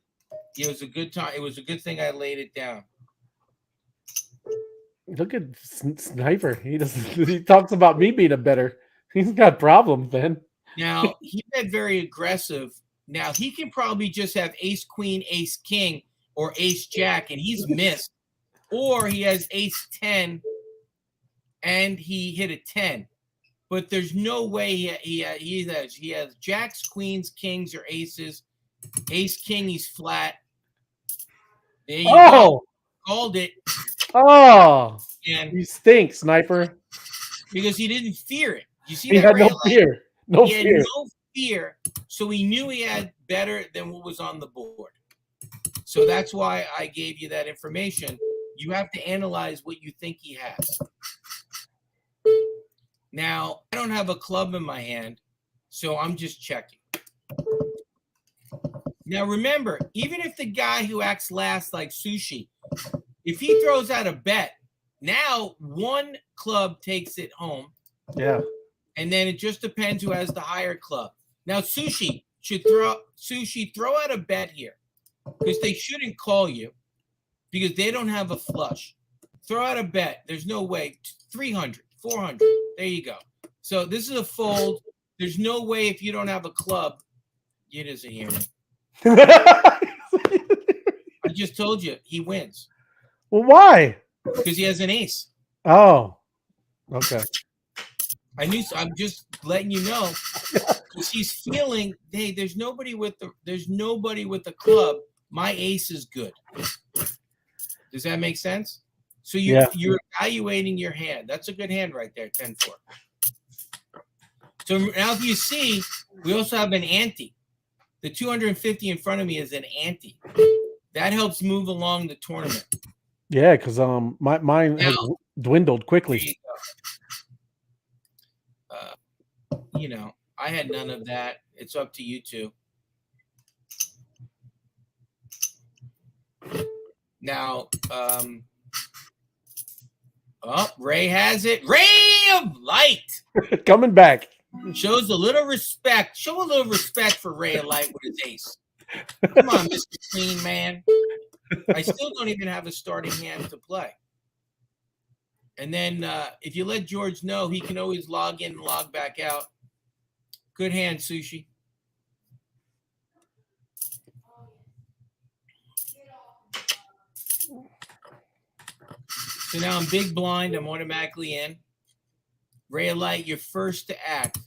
It was a good time. It was a good thing I laid it down. Look at Sniper. He doesn't. He talks about me being a better. He's got problems, man. Now he bet very aggressive. Now he can probably just have ace queen, ace king, or ace jack, and he's missed. Or he has ace 10, and he hit a 10. But there's no way he has jacks, queens, kings, or aces. Ace king, he's flat. There you go. Called it. Oh, and he stinks, Sniper. Because he didn't fear it. You see, He that had no fear. No he fear. had no fear. So he knew he had better than what was on the board. So that's why I gave you that information. You have to analyze what you think he has. Now, I don't have a club in my hand, so I'm just checking. Now, remember, even if the guy who acts last like Sushi, if he throws out a bet, now one club takes it home. Yeah. And then it just depends who has the higher club. Now, Sushi should throw out a bet here because they shouldn't call you because they don't have a flush. Throw out a bet. There's no way. 300, 400. There you go. So this is a fold. There's no way if you don't have a club. He doesn't hear me. I just told you he wins Well, why? because he has an ace. Oh, okay. I'm just letting you know because he's feeling, hey, there's nobody with the club. My ace is good. Does that make sense? So you're evaluating your hand. That's a good hand right there, 10-4. So now if you see, we also have an ante. The 250 in front of me is an ante. That helps move along the tournament. Yeah, because mine has dwindled quickly. You know, I had none of that. It's up to you two. Now, Ray has it. Ray of light Coming back. shows a little respect. Show a little respect for Ray of light with his ace. Come on, Mr. Clean Man. I still don't even have a starting hand to play. And then if you let George know, he can always log in and log back out. Good hand, Sushi. So now I'm big blind. I'm automatically in. Ray of light, you're first to act.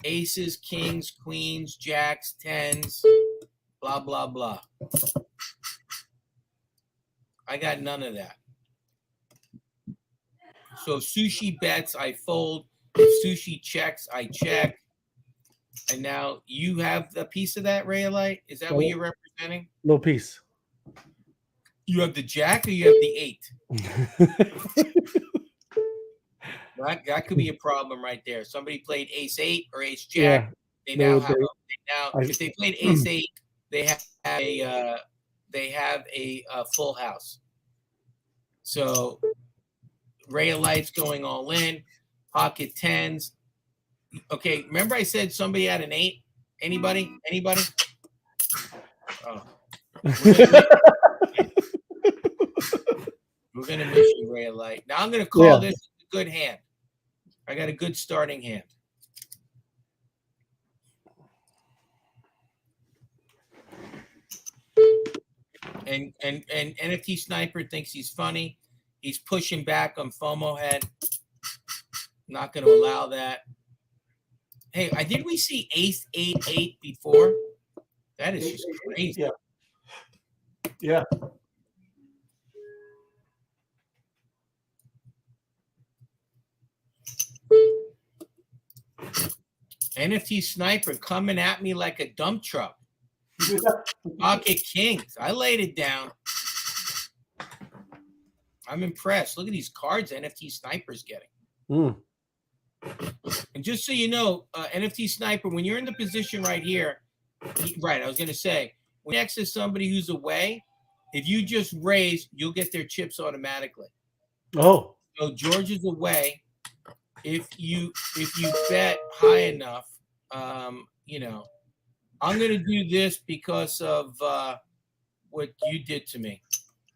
Aces, kings, queens, jacks, tens, blah, blah, blah. I got none of that. So Sushi bets, I fold. If Sushi checks, I check. And now you have a piece of that, Ray of light? Is that what you're representing? Little piece. You have the jack or you have the 8? That could be a problem right there. Somebody played ace 8 or ace jack. Yeah, they now have if they played ace 8, they have a full house. So Ray of light's going all in. Pocket tens. Okay, remember I said somebody had an 8? Anybody? Oh. We're gonna miss you, Ray of light. Now I'm gonna call this a good hand. I got a good starting hand. And NFT Sniper thinks he's funny. He's pushing back on FOMO head. Not going to allow that. Hey, did we see ace 8-8 before? That is just crazy. Yeah. NFT Sniper coming at me like a dump truck. Pocket kings. I laid it down. I'm impressed. Look at these cards NFT Sniper's getting. And just so you know, NFT Sniper, when you're in the position right here, I was going to say, when next to somebody who's away, if you just raise, you'll get their chips automatically. Oh. So George is away. If you bet high enough, you know, I'm going to do this because of what you did to me.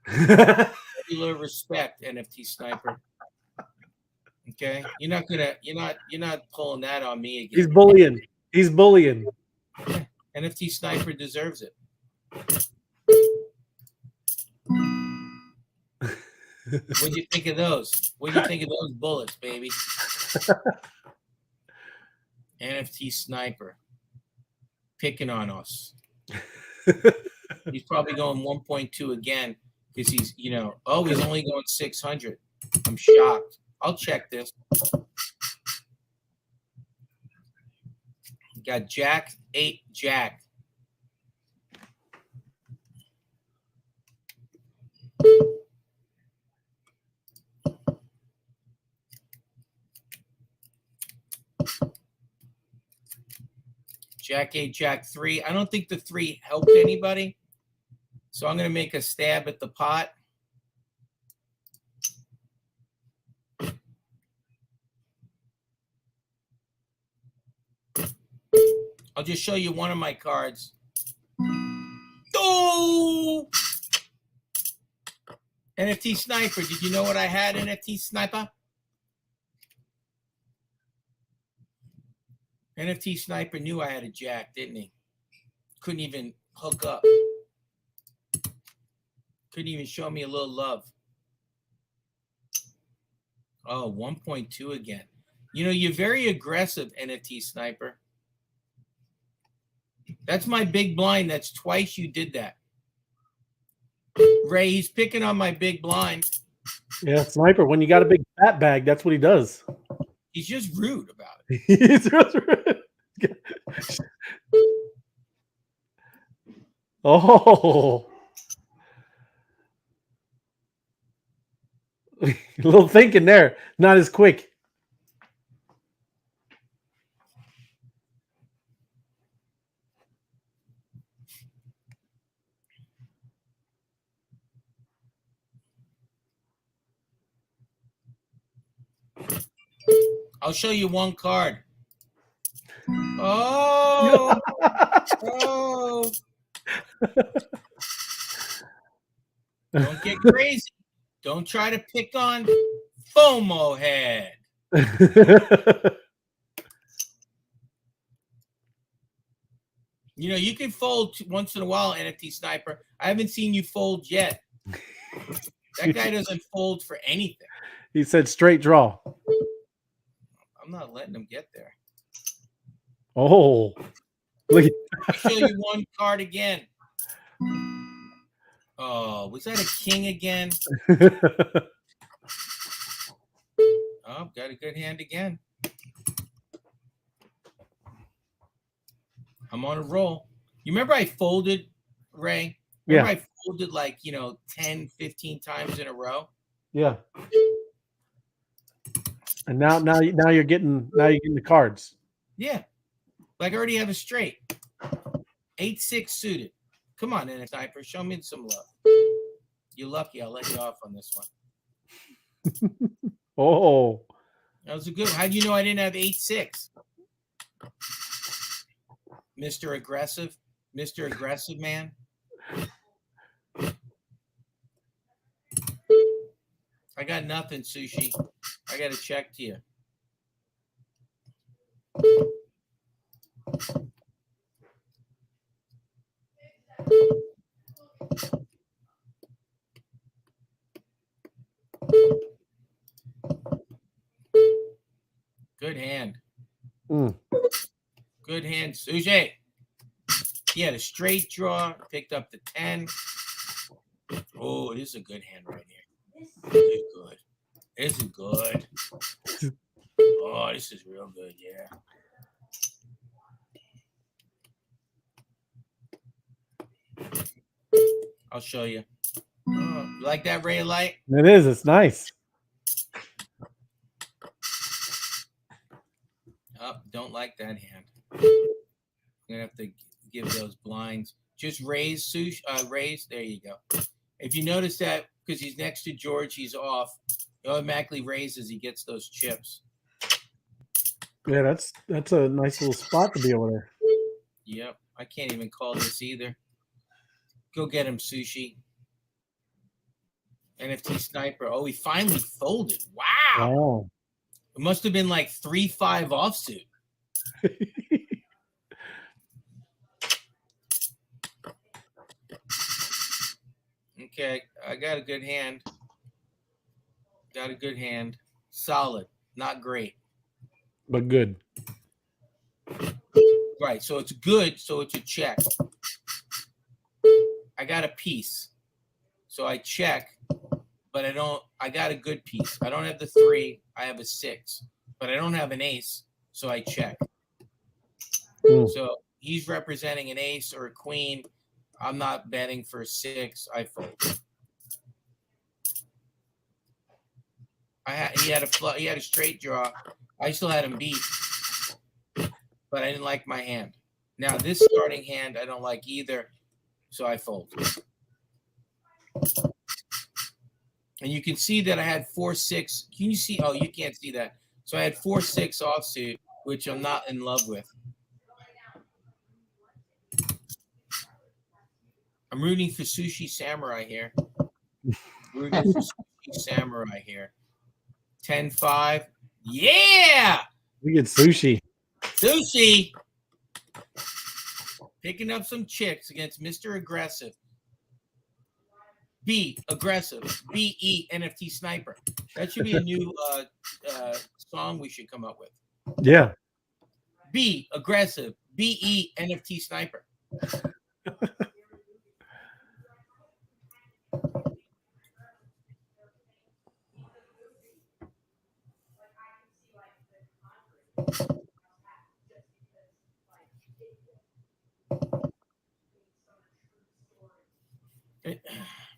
Regular respect, NFT Sniper. Okay, you're not pulling that on me again. He's bullying. Yeah. NFT Sniper deserves it. What'd you think of those? What'd you think of those bullets, baby? NFT Sniper picking on us. He's probably going 1.2 again because he's, he's only going 600. I'm shocked. I'll check this. Got Jack, 8, Jack. Jack 8, Jack 3. I don't think the 3 helped anybody. So I'm going to make a stab at the pot. I'll just show you one of my cards. Oh! NFT Sniper. Did you know what I had, NFT Sniper? NFT Sniper knew I had a jack, didn't he? Couldn't even hook up. Couldn't even show me a little love. Oh, 1.2 again. You know, you're very aggressive, NFT Sniper. That's my big blind. That's twice you did that. Ray, he's picking on my big blind. Yeah, Sniper, when you got a big fat bag, that's what he does. He's just rude about it. Oh. A little thinking there. Not as quick. I'll show you one card. Oh. Oh. Don't get crazy. Don't try to pick on FOMO head. You know, you can fold once in a while, NFT Sniper. I haven't seen you fold yet. That guy doesn't fold for anything. He said straight draw. I'm not letting him get there. Oh. Look. I'll show you one card again. Oh, was that a king again? Oh, got a good hand again. I'm on a roll. You remember I folded, Ray? Remember I folded like, 10, 15 times in a row? Yeah. And now you're getting the cards. Yeah. Like I already have a straight. 8-6 suited. Come on, NFT Sniper. Show me some love. You're lucky. I'll let you off on this one. Oh. That was a good one. How do you know I didn't have 8-6? Mr. Aggressive man. I got nothing, Sushi. I got to check to you. Good hand. Good hand, Sushi. He had a straight draw, picked up the 10. Oh, this is a good hand right here. This is good. This is good. Oh, this is real good, yeah. I'll show you. Oh, you like that ray of light? It is. It's nice. Oh, don't like that hand. I'm gonna have to give those blinds. Just raise, Sush. Raise. There you go. If you notice that, because he's next to George, he's off. He automatically raises. He gets those chips. Yeah, that's a nice little spot to be over there. Yep. I can't even call this either. Go get him, Sushi. NFT Sniper. Oh, he finally folded. Wow. Wow. It must have been like 3-5 offsuit. Okay, I got a good hand. Got a good hand. Solid. Not great. But good. Right, so it's good, so it's a check. I got a piece. So I check, but I got a good piece. I don't have the 3, I have a 6. But I don't have an ace, so I check. So he's representing an ace or a queen. I'm not betting for 6. I fold. He had a straight draw. I still had him beat, but I didn't like my hand. Now this starting hand I don't like either, so I fold. And you can see that I had 4-6. Can you see? Oh, you can't see that. So I had 4-6 offsuit, which I'm not in love with. I'm rooting for Sushi Samurai here. Rooting for Sushi Samurai here. 10-5. Yeah! We get Sushi. Sushi! Picking up some chicks against Mr. Aggressive. B, aggressive. BE, NFT sniper. That should be a new song we should come up with. Yeah. B, aggressive. BE, NFT sniper.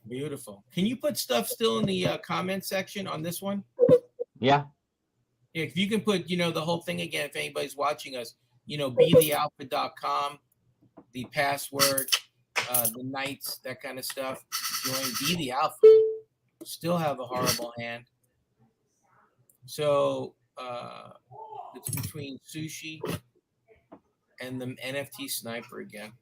Beautiful. Can you put stuff still in the comment section on this one? Yeah. If you can put, the whole thing again, if anybody's watching us, BeeTheAlpha.com, the password, the nights, that kind of stuff. Join Be the Alpha. Still have a horrible hand. So it's between Sushi and the NFT sniper again.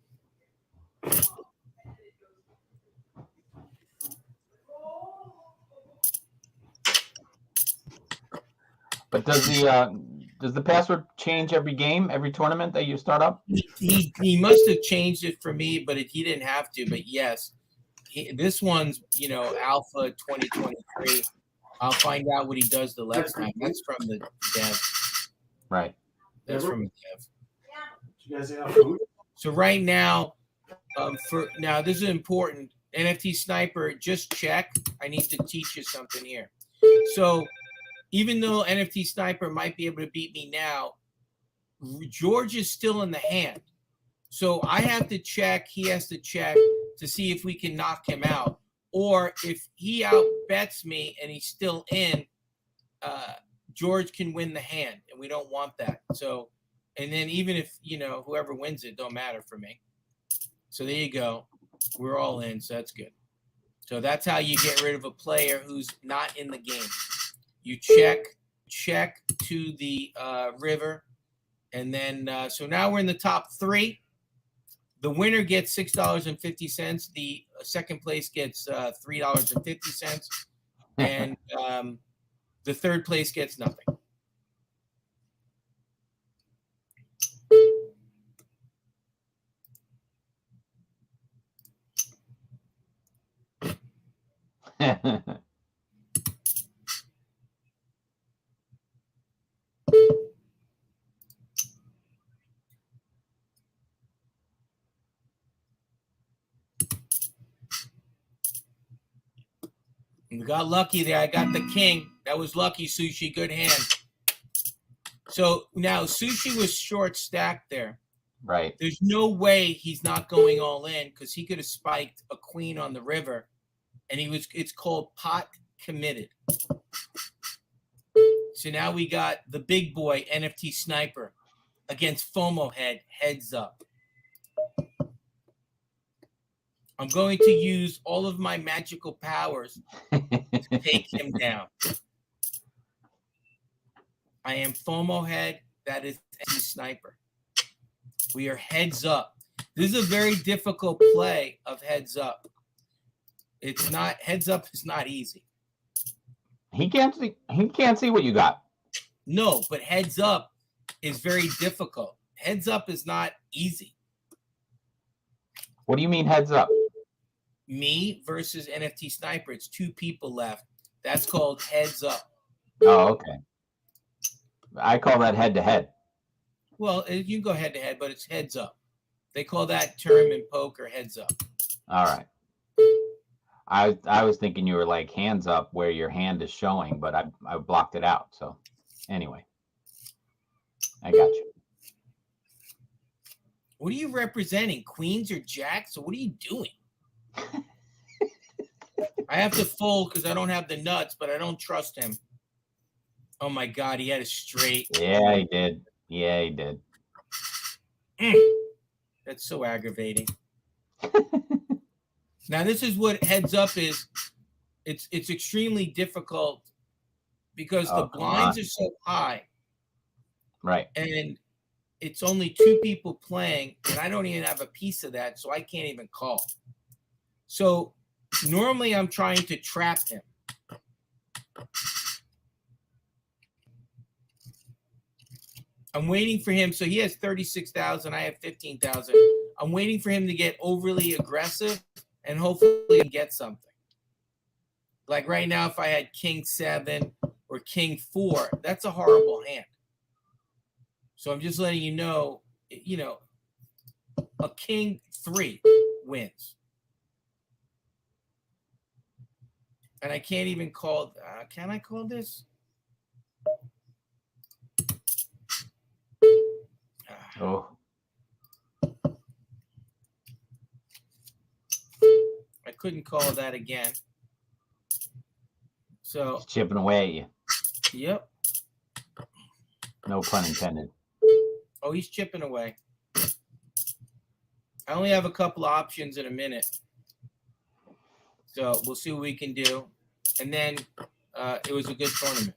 But does the password change every game, every tournament that you start up? He must have changed it for me, but he didn't have to. But yes, this one's Alpha 2023. I'll find out what he does the next time. That's from the dev. Right. That's from the dev. You guys have food? So right now, this is important. NFT sniper, just check. I need to teach you something here. So even though NFT sniper might be able to beat me now, George is still in the hand. So I have to check. He has to check to see if we can knock him out. Or if he outbets me and he's still in, George can win the hand, and we don't want that. So, and then even if, whoever wins it, don't matter for me. So there you go. We're all in, so that's good. So that's how you get rid of a player who's not in the game. You check to the river, and then so now we're in the top 3. The winner gets $6.50. The second place gets $3.50, and the third place gets nothing. We got lucky there. I got the king. That was lucky, Sushi. Good hand. So now Sushi was short stacked there. Right. There's no way he's not going all in, because he could have spiked a queen on the river, and it's called pot committed. So now we got the big boy NFT sniper against FOMO heads up. I'm going to use all of my magical powers to take him down. I am FOMO head. That is a sniper. We are heads up. This is a very difficult play of heads up. It's not, heads up is not easy. He can't see what you got. No, but heads up is very difficult. Heads up is not easy. What do you mean heads up? Me versus NFT sniper. It's 2 people left. That's called heads up. Oh, okay. I call that head to head. Well, you can go head to head, but it's heads up. They call that term in poker heads up. All right. I was thinking you were like hands up where your hand is showing, but I blocked it out. So anyway, I got you. What are you representing? Queens or jacks? So what are you doing? I have to fold because I don't have the nuts, but I don't trust him. Oh my God, he had a straight. Yeah, he did. Yeah, he did. That's so aggravating. Now, this is what heads up is. It's extremely difficult because the blinds are so high. Right. And it's only 2 people playing, and I don't even have a piece of that, so I can't even call. So normally I'm trying to trap him. I'm waiting for him. So he has 36,000. I have 15,000. I'm waiting for him to get overly aggressive and hopefully get something. Like right now, if I had king 7 or king 4, that's a horrible hand. So I'm just letting you know, a king 3 wins. And I can't even call, can I call this? Oh, I couldn't call that again. So, he's chipping away at you. yep. No pun intended. Oh, he's chipping away. I only have a couple of options in a minute. So we'll see what we can do. And then it was a good tournament.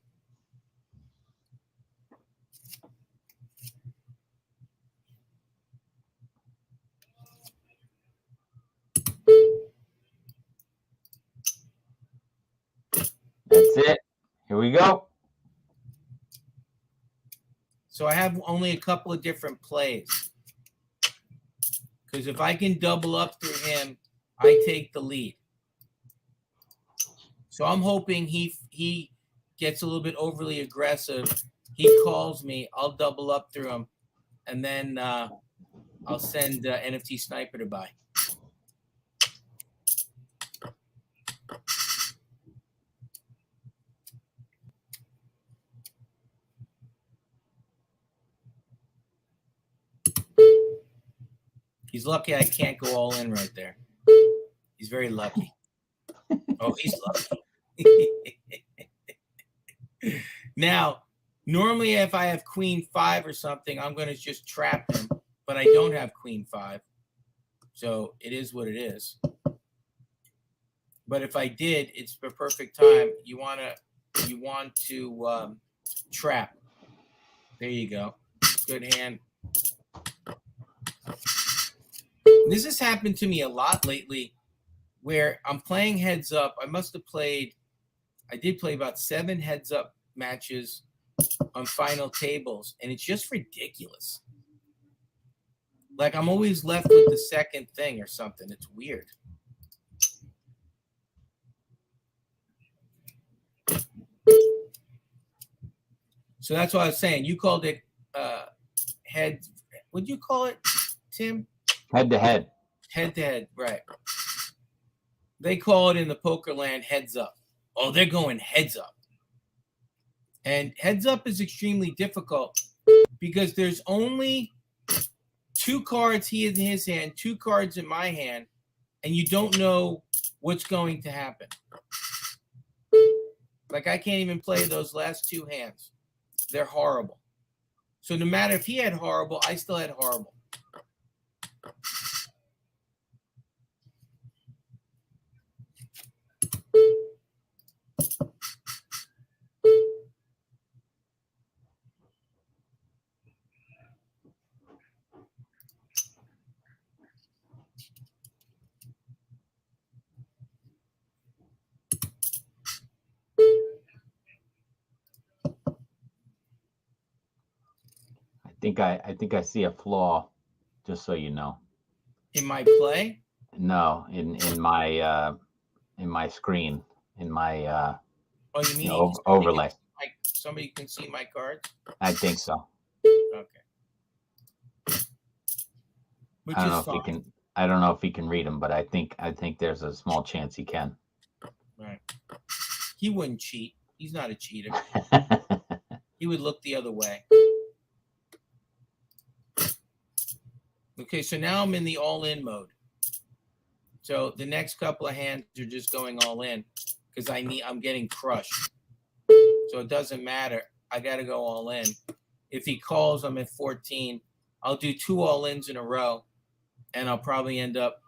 That's it. Here we go. So I have only a couple of different plays. Because if I can double up through him, I take the lead. So I'm hoping he gets a little bit overly aggressive. He calls me. I'll double up through him. And then I'll send NFT Sniper to buy. He's lucky I can't go all in right there. He's very lucky. Oh, he's lucky. Now, normally if I have queen 5 or something, I'm going to just trap him. But I don't have queen 5. So it is what it is. But if I did, it's the perfect time. You want to trap. There you go. Good hand. This has happened to me a lot lately where I'm playing heads up. I did play about 7 heads up matches on final tables, and it's just ridiculous. Like I'm always left with the second thing or something. It's weird. So that's what I was saying. You called it head. What'd you call it, Tim? Head to head. Head to head, right. They call it in the poker land heads up. Oh, they're going heads up. And heads up is extremely difficult because there's only 2 cards he in his hand, 2 cards in my hand, and you don't know what's going to happen. Like I can't even play those last 2 hands. They're horrible. So no matter if he had horrible, I still had horrible. I think I see a flaw, just so you know. In my play? No, in my screen, in my Oh, you mean overlay. Somebody can see my cards? I think so. Okay. Which I don't is know if fine. he can. I don't know if he can read them, but I think there's a small chance he can. Right. He wouldn't cheat. He's not a cheater. He would look the other way. Okay, so now I'm in the all-in mode. So the next couple of hands are just going all in because I'm getting crushed. So it doesn't matter. I got to go all in. If he calls, I'm at 14. I'll do 2 all-ins in a row, and I'll probably end up,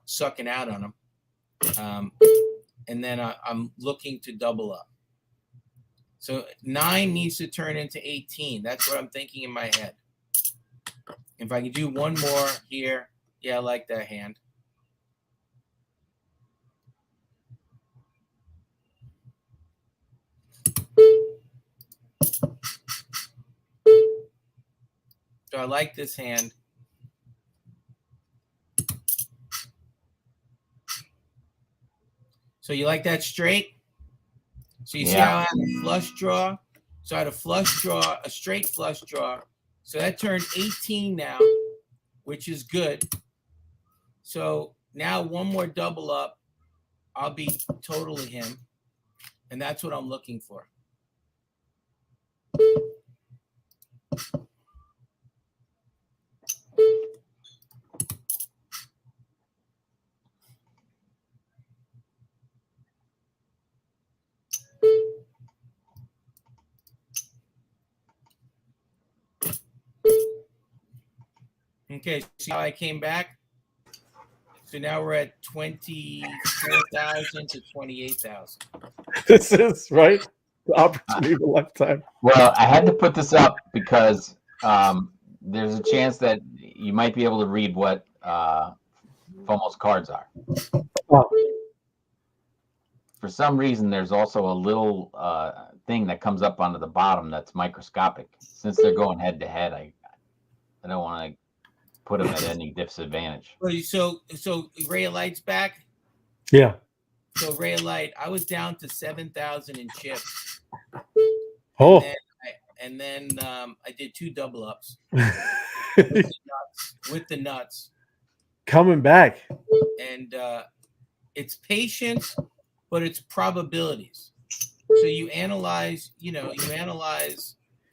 sucking out on him. And then I'm looking to double up. So 9 needs to turn into 18. That's what I'm thinking in my head. If I can do one more here, yeah, I like that hand. So I like this hand. So So you like that straight? So you see Yeah. how I had a flush draw? So I had a flush draw, a straight flush draw. So that turned 18 now, which is good. So now one more double up, I'll be totally him. And that's what I'm looking for. Okay, see how I came back? So now we're at 24,000 to 28,000. This is right. The opportunity of a lifetime. Well, I had to put this up because there's a chance that you might be able to read what FOMO's cards are. Oh. For some reason, there's also a little thing that comes up onto the bottom that's microscopic. Since they're going head to head, I don't want to put them at any disadvantage. So Ray of Light's back. Yeah. So Ray of Light, I was down to 7,000 in chips. Oh. And then I did 2 double ups with the nuts. Coming back. And it's patience, but it's probabilities. So you analyze,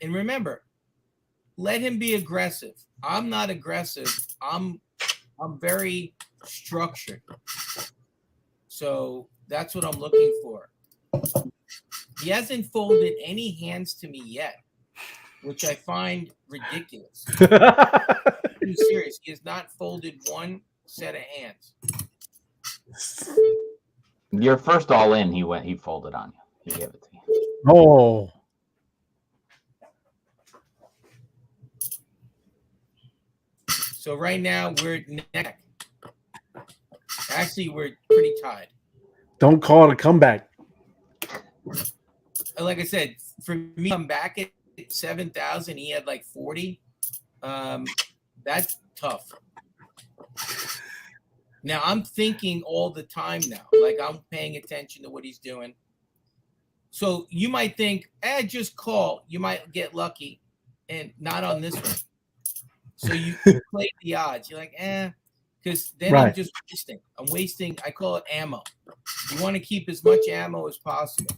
and remember, let him be aggressive. I'm not aggressive. I'm very structured. So that's what I'm looking for. He hasn't folded any hands to me yet, which I find ridiculous. I'm serious. He has not folded one set of hands. Your first all in, he folded on you. He gave it to you. Oh. So right now we're neck. Actually, we're pretty tied. Don't call it a comeback. Like I said, for me, I'm back at 7,000. He had like 40. That's tough. Now I'm thinking all the time now. Like I'm paying attention to what he's doing. So you might think, just call. You might get lucky, and not on this one. So you play the odds. You're like, because then Right. I'm just wasting. I'm wasting. I call it ammo. You want to keep as much ammo as possible.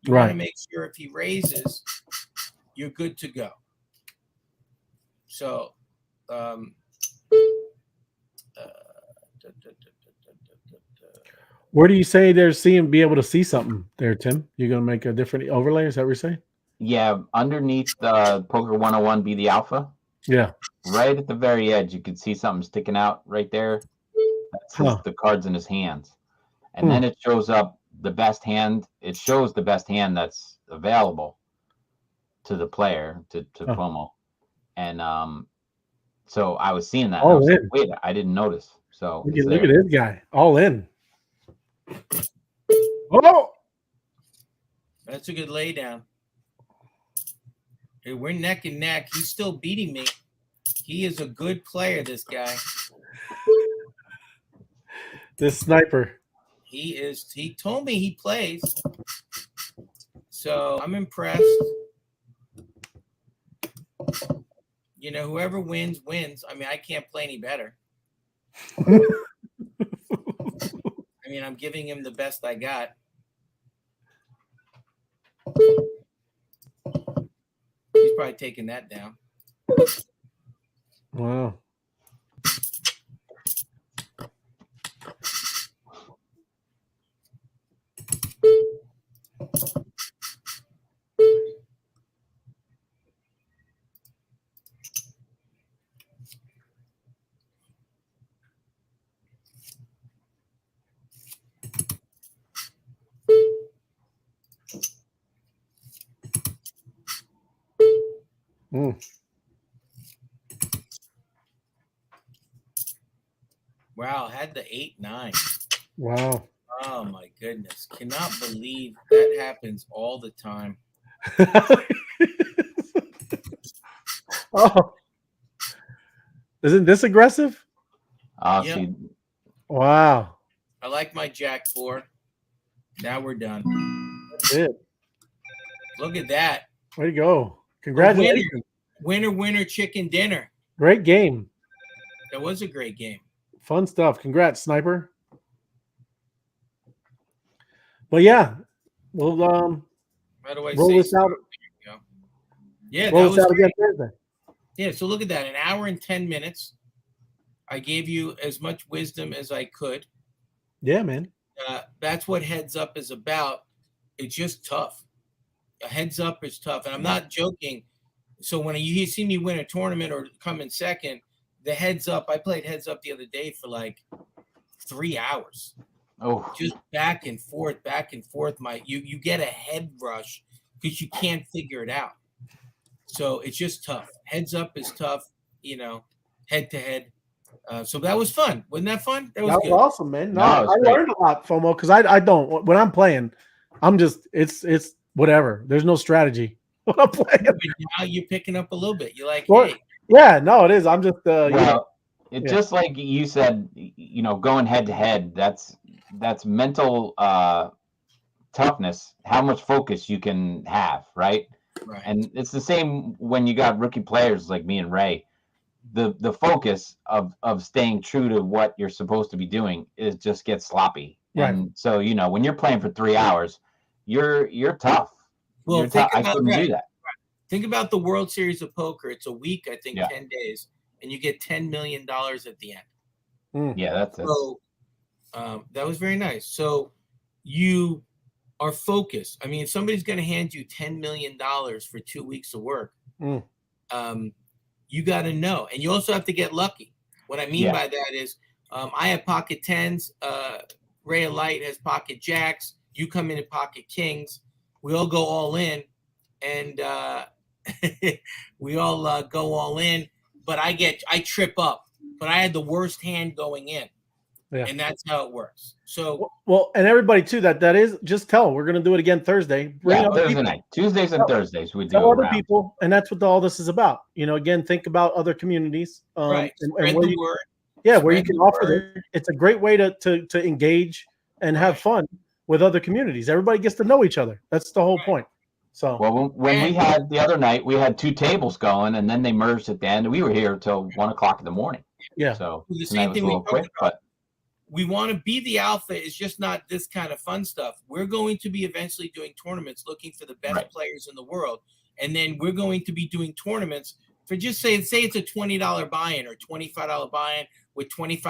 You want to make sure if he raises, you're good to go. So, where do you say there's be able to see something there, Tim? You're gonna make a different overlay? Is that what you're saying? Yeah, underneath the Poker 101 Be the Alpha. Yeah. Right at the very edge, you can see something sticking out right there. That's the cards in his hands. And then it shows up the best hand. It shows the best hand that's available to the player, to FOMO. And so I was seeing that. And I was like, wait, I didn't notice. So look at this guy. All in. Oh! That's a good lay down. Hey, we're neck and neck. He's still beating me. He is a good player, this guy. This sniper. He is. He told me he plays. So I'm impressed. Whoever wins, wins. I mean, I can't play any better. I mean, I'm giving him the best I got. He's probably taking that down. Wow. Wow, had the 8-9. Wow. Oh my goodness. Cannot believe that happens all the time. Oh. Isn't this aggressive? See. Wow. I like my Jack 4. Now we're done. That's it. Look at that. Way to go. Congratulations. Winner, chicken dinner. Great game. That was a great game. Fun stuff. Congrats, Sniper. But yeah, we'll How do I roll say this out. Yeah, Roll that this was out again great. Thursday. Yeah, so look at that. An hour and 10 minutes. I gave you as much wisdom as I could. Yeah, man. That's what heads up is about. It's just tough. A heads up is tough. And I'm not joking. So when you see me win a tournament or come in second, the heads up, I played heads up the other day for like 3 hours. Oh, Just back and forth. You get a head rush because you can't figure it out. So it's just tough. Heads up is tough, head to head. So that was fun. Wasn't that fun? That was good. Awesome, man. No, I it's great. learned a lot, FOMO, because I don't when I'm playing, I'm just it's whatever. There's no strategy when I'm playing. But now you're picking up a little bit. You're like, Well, hey, yeah, no, it is. I'm just it's just like you said, going head to head. That's mental toughness. How much focus you can have, right? right. And it's the same when you got rookie players like me and Ray. The focus of staying true to what you're supposed to be doing is just gets sloppy. Right. And so when you're playing for 3 hours, you're tough. Well, You're tough. I couldn't do that. Think about the World Series of Poker. It's a week, I think, Yeah. 10 days, and you get $10 million at the end. Yeah, that's it. So that was very nice. So you are focused. I mean, if somebody's going to hand you $10 million for 2 weeks of work, you got to know. And you also have to get lucky. What I mean by that is I have pocket tens. Ray of Light has pocket jacks. You come in at pocket kings. We all go all in. And we all go all in. But I trip up. But I had the worst hand going in. Yeah. And that's how it works. So and everybody too that is just tell we're gonna do it again Thursday. Thursday night, Tuesdays and Thursdays we do tell other people, and that's what all this is about. Again, think about other communities, right? And where you, word. Yeah, where you can offer this. It's a great way to engage and have fun with other communities. Everybody gets to know each other. That's the whole point. So when we had the other night, we had 2 tables going, and then they merged at the end. We were here till 1 o'clock in the morning. Yeah. So the same thing was a little quick, but. We want to be the alpha is just not this kind of fun stuff. We're going to be eventually doing tournaments looking for the best players in the world. And then we're going to be doing tournaments for just say it's a $20 buy-in or $25 buy-in with $25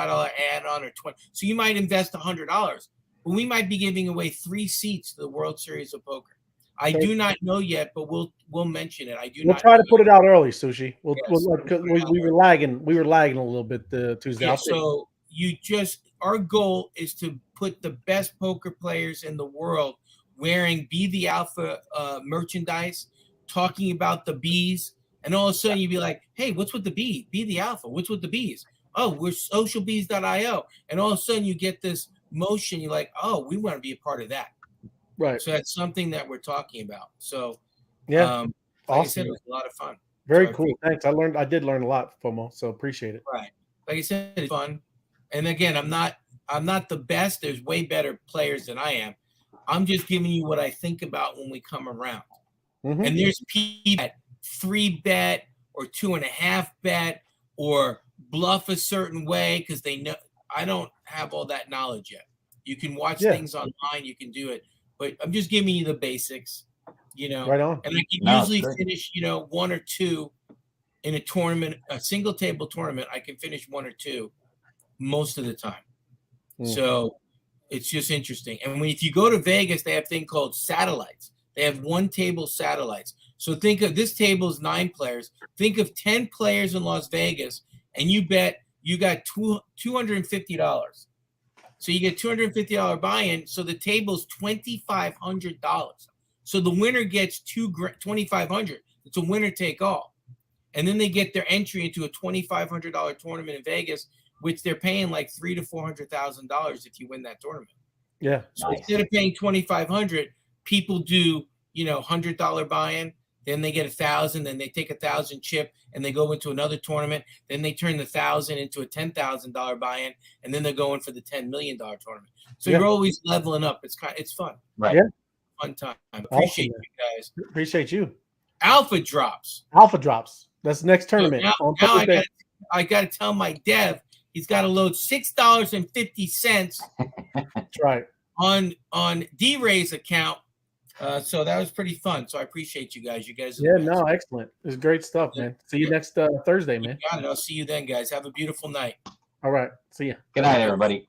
add-on or 20. So you might invest $100, but we might be giving away 3 seats to the World Series of Poker. I do not know yet, but we'll mention it. We'll try to put it out early, Sushi. We were lagging. We were lagging a little bit Tuesday. Yeah, so our goal is to put the best poker players in the world wearing Be the Alpha merchandise, talking about the bees, and all of a sudden you'd be like, hey, what's with the bee? Be the Alpha. What's with the bees? Oh, we're socialbees.io. And all of a sudden you get this motion. You're like, oh, we want to be a part of that. Right. So that's something that we're talking about. So yeah, awesome. Like I said, it was a lot of fun. Very cool. Thanks. I did learn a lot, FOMO. So appreciate it. Right. Like I said, it's fun. And again, I'm not the best. There's way better players than I am. I'm just giving you what I think about when we come around. Mm-hmm. And there's people that 3-bet or 2.5-bet or bluff a certain way because they know I don't have all that knowledge yet. You can watch things online, you can do it, but I'm just giving you the basics, Right on. And I can usually finish, 1 or 2 in a tournament, a single table tournament. I can finish 1 or 2 most of the time. So it's just interesting. And if you go to Vegas, they have a thing called satellites. They have 1 table satellites. So think of this table is 9 players. Think of 10 players in Las Vegas, and you bet you got $250. So you get $250 buy-in. So the table's $2,500. So the winner gets $2,500. It's a winner take all. And then they get their entry into a $2,500 tournament in Vegas, which they're paying like $300,000 to $400,000 if you win that tournament. Yeah. So instead of paying $2,500, people do $100 buy-in. then they get 1,000, then they take 1,000 chip and they go into another tournament. Then they turn the 1,000 into a $10,000 buy-in, and then they're going for the $10 million tournament. So you're always leveling up. It's fun. Right. Yeah. Fun time. Appreciate you guys. Appreciate you. AlphaDropz. AlphaDropz. That's the next tournament. So now I got to tell my dev he's got to load $6.50. That's right. On D-Ray's account. So that was pretty fun. So I appreciate you guys. You guys. No, excellent. It's great stuff, man. See you next Thursday, man. Got it. I'll see you then, guys. Have a beautiful night. All right. See ya. Good night, everybody.